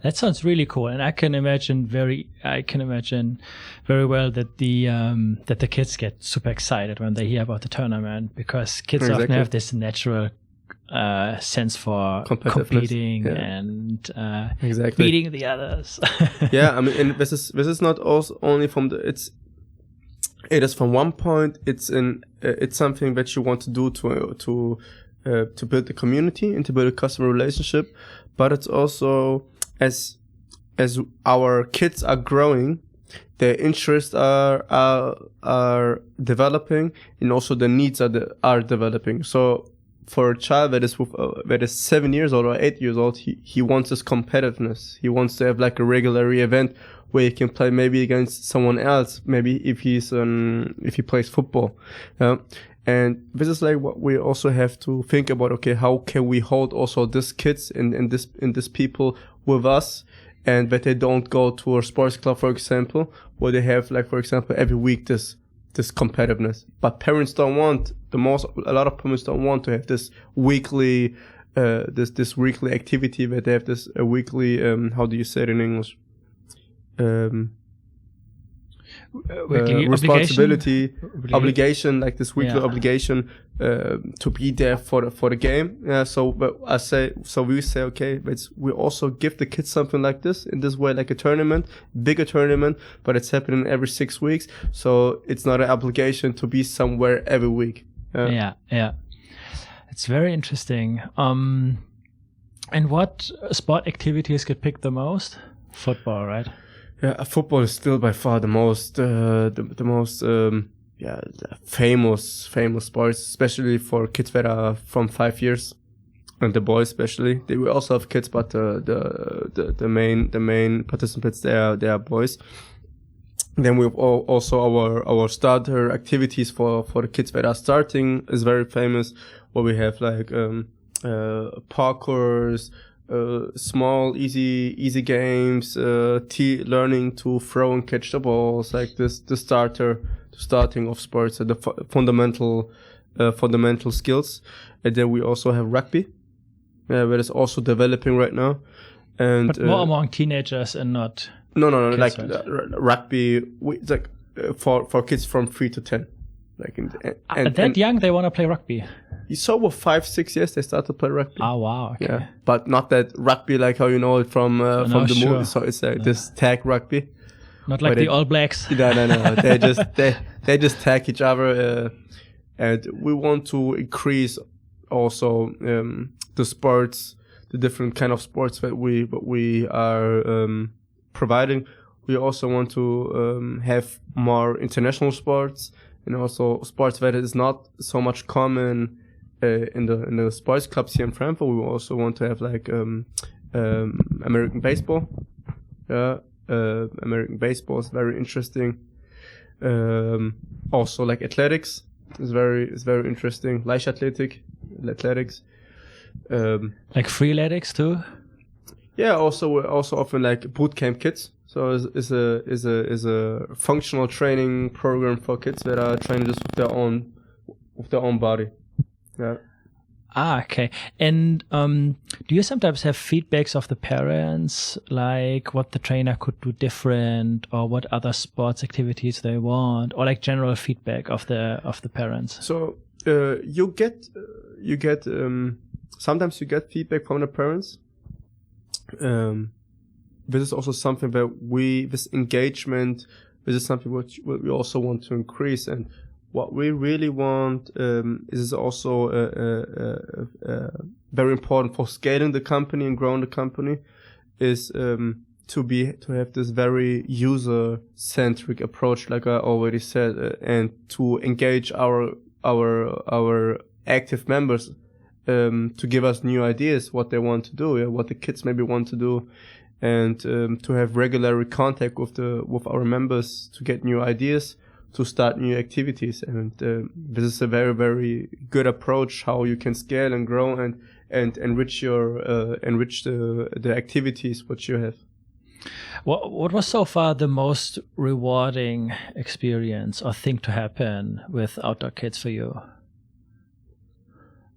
That sounds really cool, and I can imagine very well that the kids get super excited when they hear about the tournament, because kids often have this natural sense for competing and beating the others. Yeah, I mean, and this is not also only from it is from one point. It's something that you want to do to build the community and to build a customer relationship, but it's also as our kids are growing, their interests are developing, and also the needs are developing. So for a child that is 7 years old or 8 years old, he wants this competitiveness. He wants to have like a regular event where he can play maybe against someone else, maybe if he plays football. And this is like what we also have to think about. Okay, how can we hold also these kids and these people with us, and that they don't go to a sports club, for example, where they have like, for example, every week this competitiveness. But parents don't want a lot of parents don't want to have this weekly this weekly activity, where they have this weekly how do you say it in English? Responsibility, obligation, like this weekly obligation to be there for the game. So we say, okay, we also give the kids something like this in this way, like a tournament, bigger tournament, but it's happening every 6 weeks. So it's not an obligation to be somewhere every week. Yeah. It's very interesting. And what sport activities get picked the most? Football, right? Yeah, football is still by far the most famous sports, especially for kids that are from 5 years, and the boys especially. They will also have kids, but the main participants they are boys. Then we have also our starter activities for the kids that are starting is very famous, where we have like parkours, small easy games, learning to throw and catch the balls, like the starting of sports, the fundamental skills. And then we also have rugby, that is also developing right now, and but more among teenagers and not no kids, like right? rugby, it's like for kids from 3 to 10, like young they want to play rugby. So with 5-6 years they start to play rugby. Oh wow, okay. Yeah, but not that rugby like how you know it from the movie. So it's this tag rugby, not like the All Blacks. No. they just tag each other, and we want to increase also the sports, the different kind of sports that we are providing. We also want to have more international sports, and also sports that is not so much common in the sports clubs here in Frankfurt. We also want to have like American baseball. American baseball is very interesting. Also like athletics is very interesting. Leichtathletik, athletics. Like freeletics too. Yeah, we're also often like boot camp kids. So is a functional training program for kids that are training just with their own body. Yeah. Okay. And do you sometimes have feedbacks of the parents, like what the trainer could do different, or what other sports activities they want, or like general feedback of the parents? So you get sometimes you get feedback from the parents. This is also something that this engagement, this is something which we also want to increase. And what we really want is also very important for scaling the company and growing the company, is to have this very user-centric approach, like I already said, and to engage our active members to give us new ideas, what they want to do, what the kids maybe want to do. And to have regular contact with our members to get new ideas, to start new activities. And this is a very, very good approach how you can scale and grow and enrich the activities which you have. What was so far the most rewarding experience or thing to happen with Outdoor Kids for you?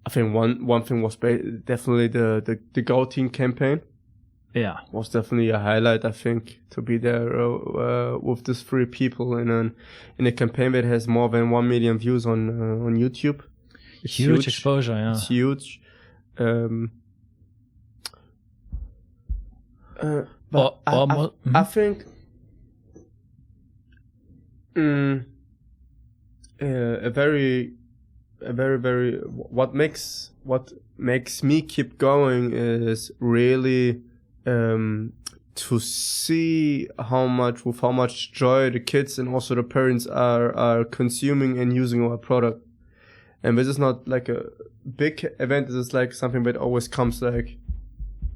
I think one thing was definitely the GoTeam campaign. was definitely a highlight, I think, to be there with these 3 people in a campaign that has more than 1 million views on YouTube. It's huge exposure, yeah. It's huge. But I think a very what makes me keep going is really to see how much joy the kids and also the parents are consuming and using our product. And this is not like a big event. This is like something that always comes like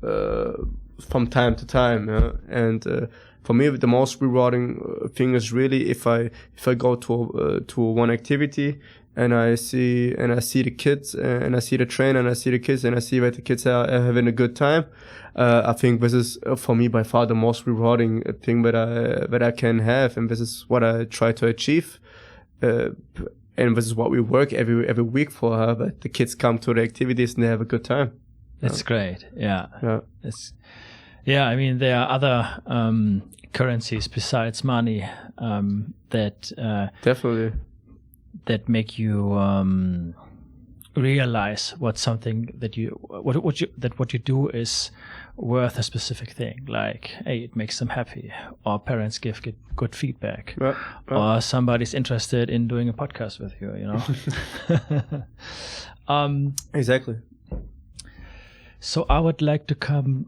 from time to time. And for me, the most rewarding thing is really if I go to one activity and I see the kids and I see the trainer and I see the kids and I see that the kids are having a good time. I think this is for me by far the most rewarding thing that I can have, and this is what I try to achieve. And this is what we work every week for, that the kids come to the activities and they have a good time. That's great. Yeah. I mean, there are other currencies besides money that definitely that make you realize what you do is worth a specific thing. Like, hey, it makes them happy, or parents give good feedback, or somebody's interested in doing a podcast with you. Exactly. So I would like to come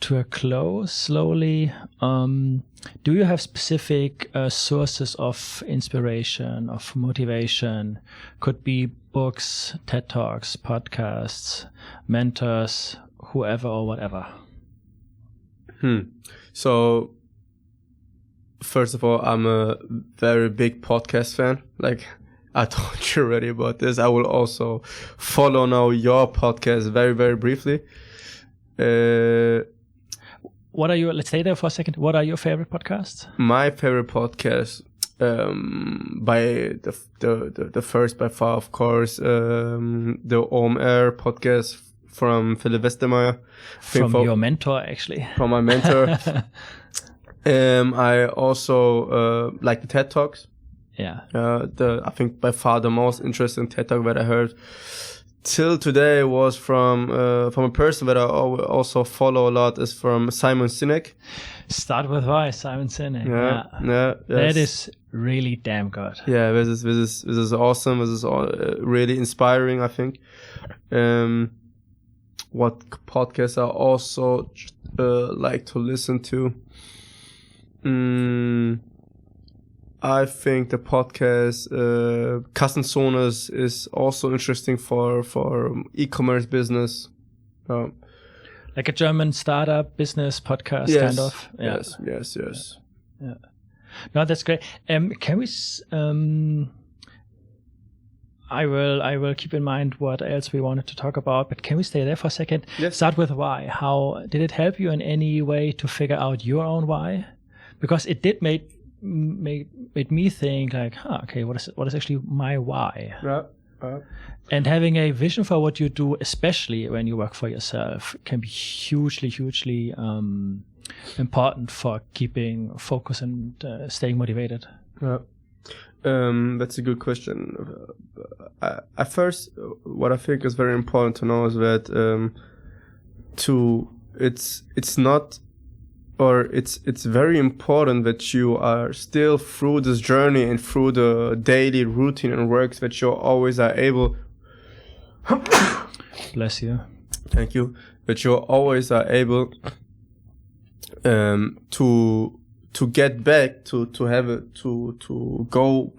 to a close slowly. Do you have specific sources of inspiration, of motivation? Could be books, TED Talks, podcasts, mentors, whoever or whatever. So, first of all, I'm a very big podcast fan. Like, I told you already about this. I will also follow now your podcast very, very briefly. What are your, let's stay there for a second. What are your favorite podcasts? My favorite podcast, by the first by far, of course, the On Air podcast from Philipp Westermeyer. From your mentor, actually. From my mentor. I also like the TED Talks. Yeah. I think by far the most interesting TED Talk that I heard till today was from a person that I also follow a lot, is from Simon Sinek. Start with why, Simon Sinek. Yeah. Yes. That is really damn good. Yeah, this is awesome. This is really inspiring, I think. What podcasts I also like to listen to? I think the podcast Kassenzones is also interesting for e-commerce business. Like a German startup business podcast, yes, kind of. Yeah. Yes. Yeah. No, that's great. Can we? I will keep in mind what else we wanted to talk about, but can we stay there for a second? Yes. Start with why. How did it help you in any way to figure out your own why? Because it did made me think like, okay, what is actually my why? And having a vision for what you do, especially when you work for yourself, can be hugely important for keeping focus and staying motivated. That's a good question. At first, what I think is very important to know is that it's very important that you are still through this journey and through the daily routine and works, that you always are able. Bless you. Thank you. That you always are able to get back to have it to go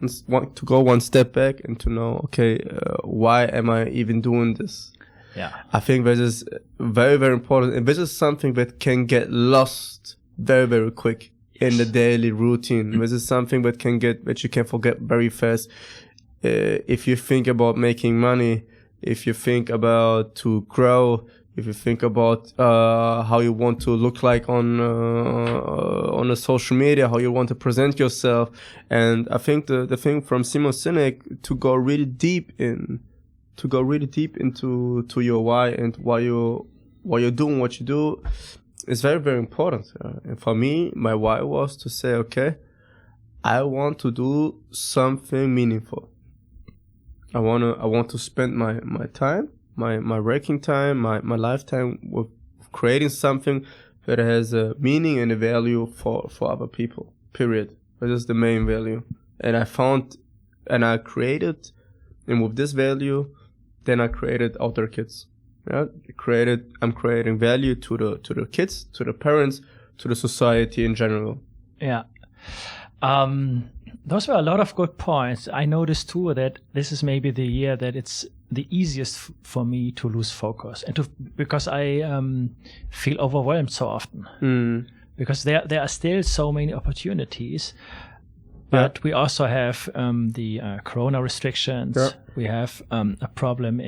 one step back and to know, okay, why am I even doing this? Yeah, I think this is very, very important, and this is something that can get lost very, very quick in the daily routine. This is something that you can forget very fast. If you think about making money, if you think about to grow, if you think about how you want to look like on the social media, how you want to present yourself, and I think the thing from Simon Sinek to go really deep into your why and why you're doing what you do it's very, very important. And for me, my why was to say, okay, I want to do something meaningful. I want to spend my time, my working time, my lifetime with creating something that has a meaning and a value for other people. Period. That is the main value. And I found, and I created, and with this value, then I created Outdoor Kids. Yeah, I'm creating value to the kids, to the parents, to the society in general. Yeah. Those were a lot of good points. I noticed too that this is maybe the year that it's the easiest for me to lose focus and because I feel overwhelmed so often. Because there are still so many opportunities. But we also have the corona restrictions. Yeah. We have a problem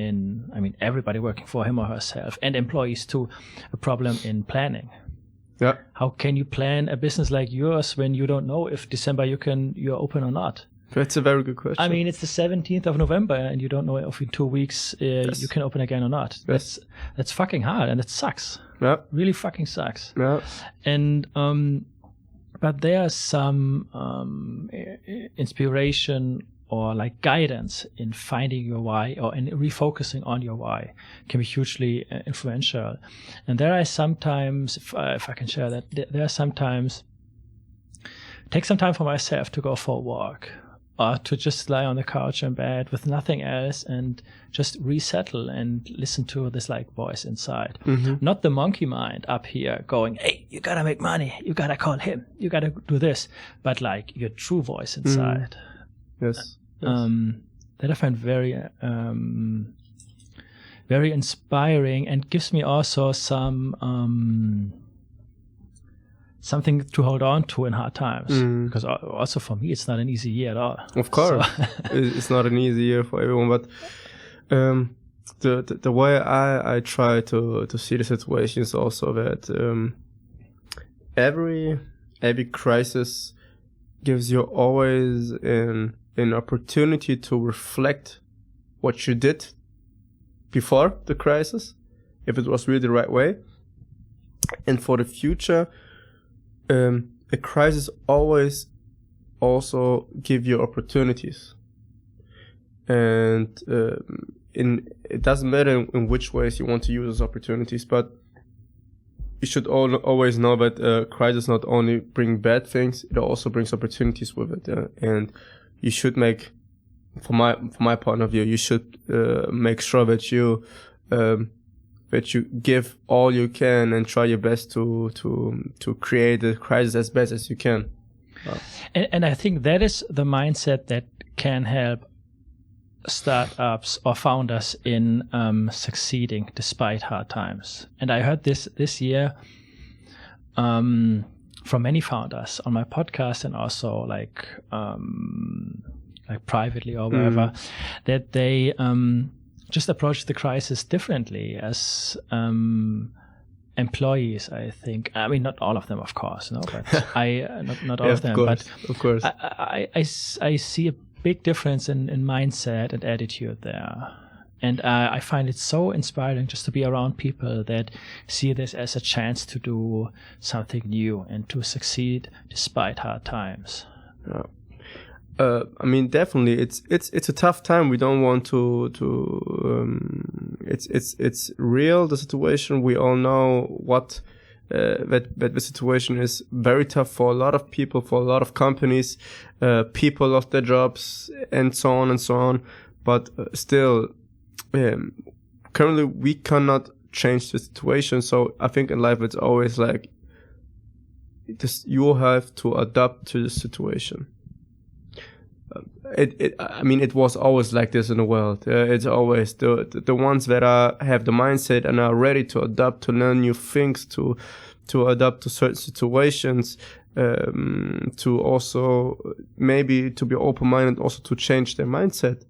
everybody working for him or herself, and employees too, a problem in planning. Yeah. How can you plan a business like yours when you don't know if December you're open or not? That's a very good question. I mean, it's the 17th of November, and you don't know if in 2 weeks you can open again or not. Yes. That's fucking hard, and it sucks. Yeah. Really fucking sucks. Yeah. And but there's some inspiration or like guidance in finding your why or in refocusing on your why can be hugely influential. And there are sometimes, if I can share that, there are sometimes take some time for myself to go for a walk or to just lie on the couch in bed with nothing else and just resettle and listen to this like voice inside. Not the monkey mind up here going, hey, you gotta make money, you gotta call him, you gotta do this, but like your true voice inside. Yes. That I find very very inspiring and gives me also some something to hold on to in hard times, because also for me it's not an easy year at all. Of course, it's not an easy year for everyone. But the way I try to see the situation is also that every crisis gives you always an opportunity to reflect what you did before the crisis, if it was really the right way, and for the future. A crisis always also give you opportunities, and it doesn't matter in which ways you want to use those opportunities, but you should always know that crisis not only bring bad things, it also brings opportunities with it, and you should make, from my point of view, you should make sure that you give all you can and try your best to create the crisis as best as you can. And I think that is the mindset that can help startups or founders in succeeding despite hard times. And I heard this year from many founders on my podcast and also like privately or wherever, that they just approach the crisis differently as employees, I think. I mean, not all of them, of course, no, but not all of them. But of course, I see a big difference in mindset and attitude there. And I find it so inspiring just to be around people that see this as a chance to do something new and to succeed despite hard times. Yeah. I mean, definitely, it's a tough time. We don't want to. It's real. The situation. We all know what that the situation is very tough for a lot of people, for a lot of companies. People lost their jobs, and so on and so on. But still, currently, we cannot change the situation. So I think in life, it's always like you have to adapt to the situation. I mean, it was always like this in the world. It's always the ones that have the mindset and are ready to adapt, to learn new things, to adapt to certain situations, to also maybe to be open-minded, also to change their mindset.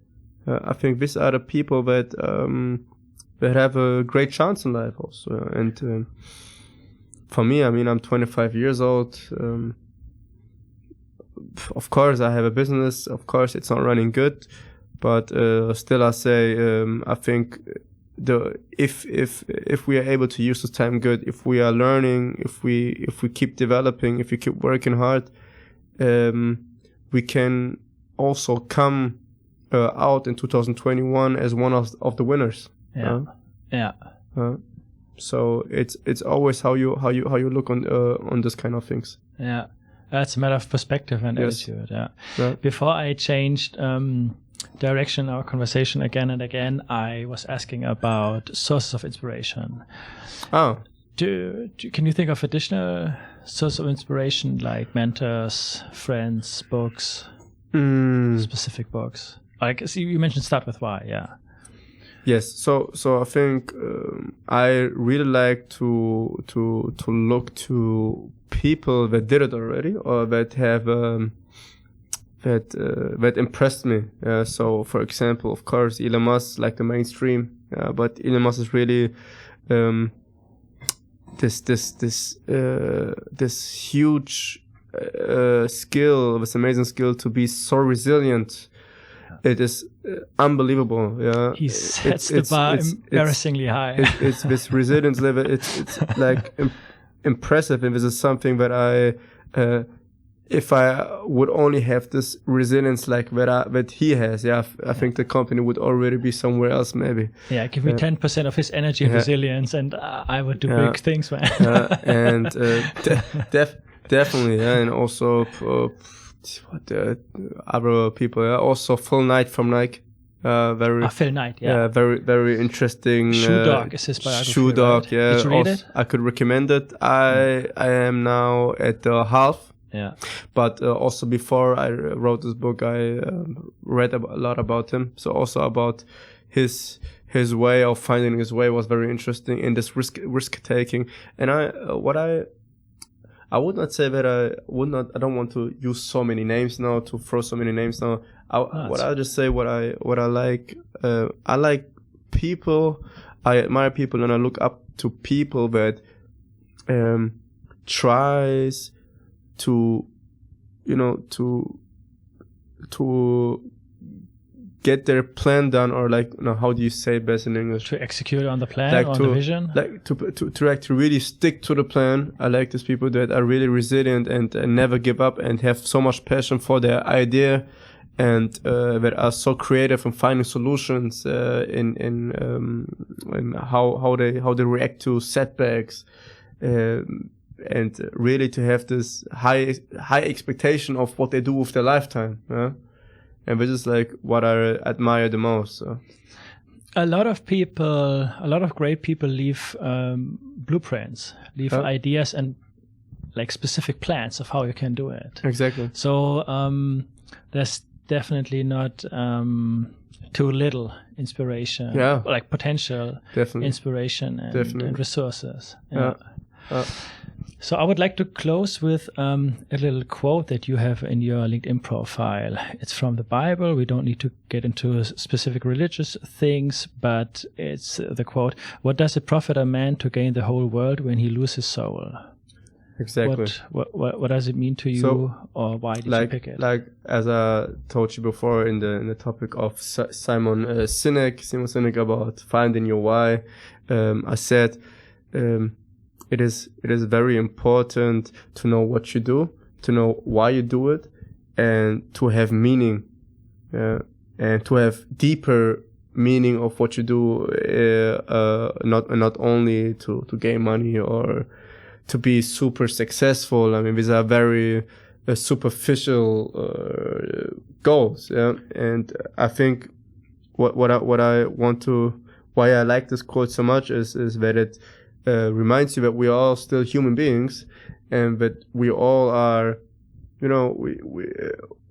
I think these are the people that have a great chance in life also. And for me, I mean, I'm 25 years old. Of course, I have a business. Of course, it's not running good, but still, I say I think if we are able to use this time good, if we are learning, if we keep developing, if we keep working hard, we can also come out in 2021 as one of the winners. So it's always how you look on this kind of things. Yeah, that's a matter of perspective and attitude. Yeah. Before I changed direction in our conversation again and again, I was asking about sources of inspiration. Oh, can you think of additional sources of inspiration, like mentors, friends, books, specific books? Like, see, you mentioned Start With Why. Yeah. Yes. So I think I really like to look to people that did it already, or that have that impressed me. So, for example, of course, Elon Musk, like the mainstream, but Elon Musk is really this huge skill, this amazing skill to be so resilient. It is unbelievable. Yeah, he sets the bar embarrassingly high. It's this resilience level. It's like impressive, and this is something that if I would only have this resilience like that he has, I think the company would already be somewhere else, maybe. Yeah, give me 10% of his energy and resilience, and I would do big things, man. And definitely, and also other people, also Phil Knight from Nike. Phil Knight, very, very interesting. Shoe Dog is his biography. Shoe Dog, right? yeah. Did you read it? I could recommend it. I am now at the half. Yeah. But also before I wrote this book, I read a lot about him. So also about his way of finding his way was very interesting in this risk taking. And I would not say that I don't want to use so many names now, to throw so many names now. I'll just say what I like. I like people. I admire people, and I look up to people that tries to get their plan done, or like, how do you say it best in English? To execute on the plan, on the vision? Like to actually really stick to the plan. I like these people that are really resilient and never give up, and have so much passion for their idea, and that are so creative in finding solutions in how they react to setbacks, and really to have this high expectation of what they do with their lifetime. And this is like what I admire the most. So. A lot of great people leave blueprints, leave ideas and like specific plans of how you can do it. Exactly. So there's definitely not too little inspiration, like potential inspiration and resources. Yeah. So I would like to close with a little quote that you have in your LinkedIn profile. It's from the Bible. We don't need to get into specific religious things, but it's the quote: "What does it profit a man to gain the whole world when he loses his soul?" Exactly. What does it mean to you, or why did you pick it? Like, as I told you before in the topic of Simon Sinek about finding your why, I said it is very important to know what you do, to know why you do it, and to have meaning, and to have deeper meaning of what you do, not only to gain money or to be super successful. I mean, these are very superficial goals. Yeah? And I think what I want to, why I like this quote so much is that it reminds you that we are all still human beings, and that we all are,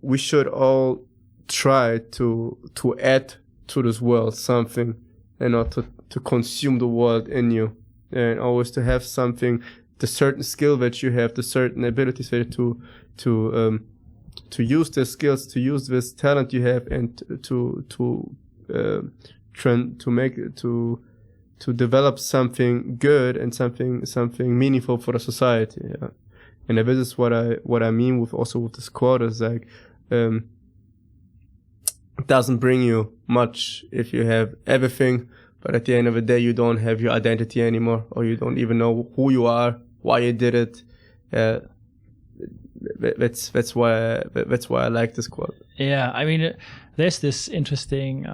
we should all try to add to this world something, and not to consume the world in you, and always to have something, the certain skill that you have, the certain abilities that to use the skills, to use this talent you have, and to develop something good and something meaningful for the society. Yeah. And this is what I mean with this quote, is like, it doesn't bring you much if you have everything, but at the end of the day, you don't have your identity anymore, or you don't even know who you are, why you did it. That's why I like this quote. Yeah, I mean, there's this interesting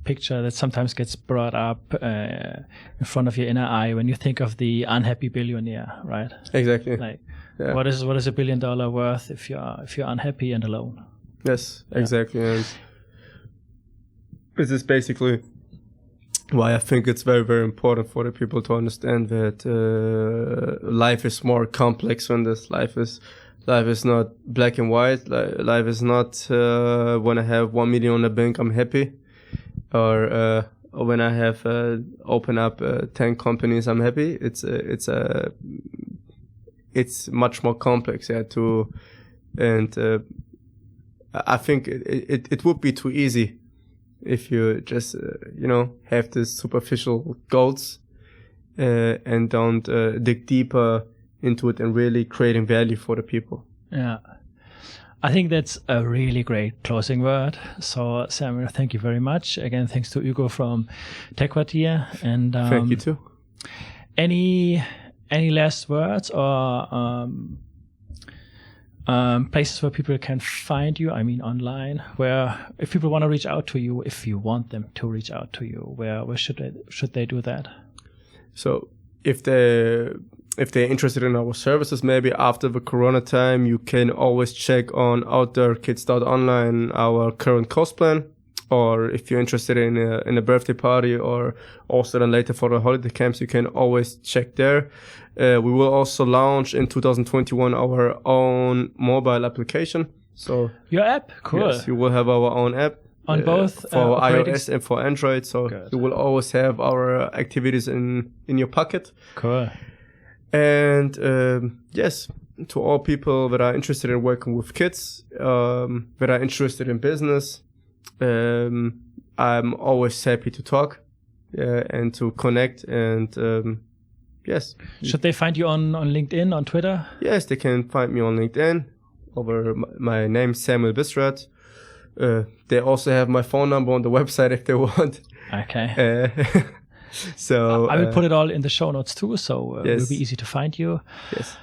picture that sometimes gets brought up in front of your inner eye when you think of the unhappy billionaire, right? Exactly. Like, what is $1 billion worth if you're unhappy and alone? Yes, exactly. And this is basically why I think it's very, very important for the people to understand that life is more complex than this. Life is not black and white. Life is not when I have 1 million in the bank, I'm happy, or when I have open up 10 companies, I'm happy. It's much more complex. I think it would be too easy if you just have these superficial goals and don't dig deeper into it and really creating value for the people. Yeah, I think that's a really great closing word. So Samuel, thank you very much again. Thanks to Hugo from Tech Quartier, and thank you too. Any last words or places where people can find you? I mean, online, where if people want to reach out to you, if you want them to reach out to you, where should they do that? So if they're interested in our services, maybe after the Corona time, you can always check on outdoorkids.online our current course plan. Or if you're interested in a birthday party, or also then later for the holiday camps, you can always check there. We will also launch in 2021 our own mobile application. So your app, cool. Yes, you will have our own app on both for iOS and for Android. So you will always have our activities in your pocket. Cool. And yes, to all people that are interested in working with kids, that are interested in business, I'm always happy to talk and to connect. And yes. Should they find you on LinkedIn, on Twitter? Yes, they can find me on LinkedIn over my name, Samuel Bisrat. They also have my phone number on the website if they want. Okay. So I will put it all in the show notes too, so yes. It will be easy to find you. Yes.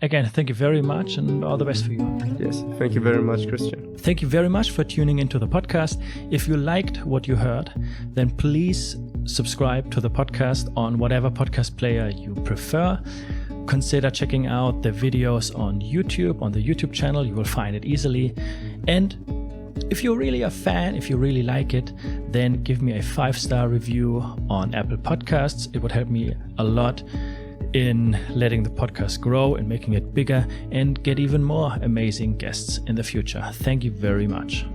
Again, thank you very much, and all the best for you. Yes, thank you very much, Christian. Thank you very much for tuning into the podcast. If you liked what you heard, then please subscribe to the podcast on whatever podcast player you prefer. Consider checking out the videos on YouTube, on the YouTube channel. You will find it easily. And if you're really a fan, if you really like it, then give me a 5-star review on Apple Podcasts. It would help me a lot in letting the podcast grow and making it bigger and get even more amazing guests in the future. Thank you very much.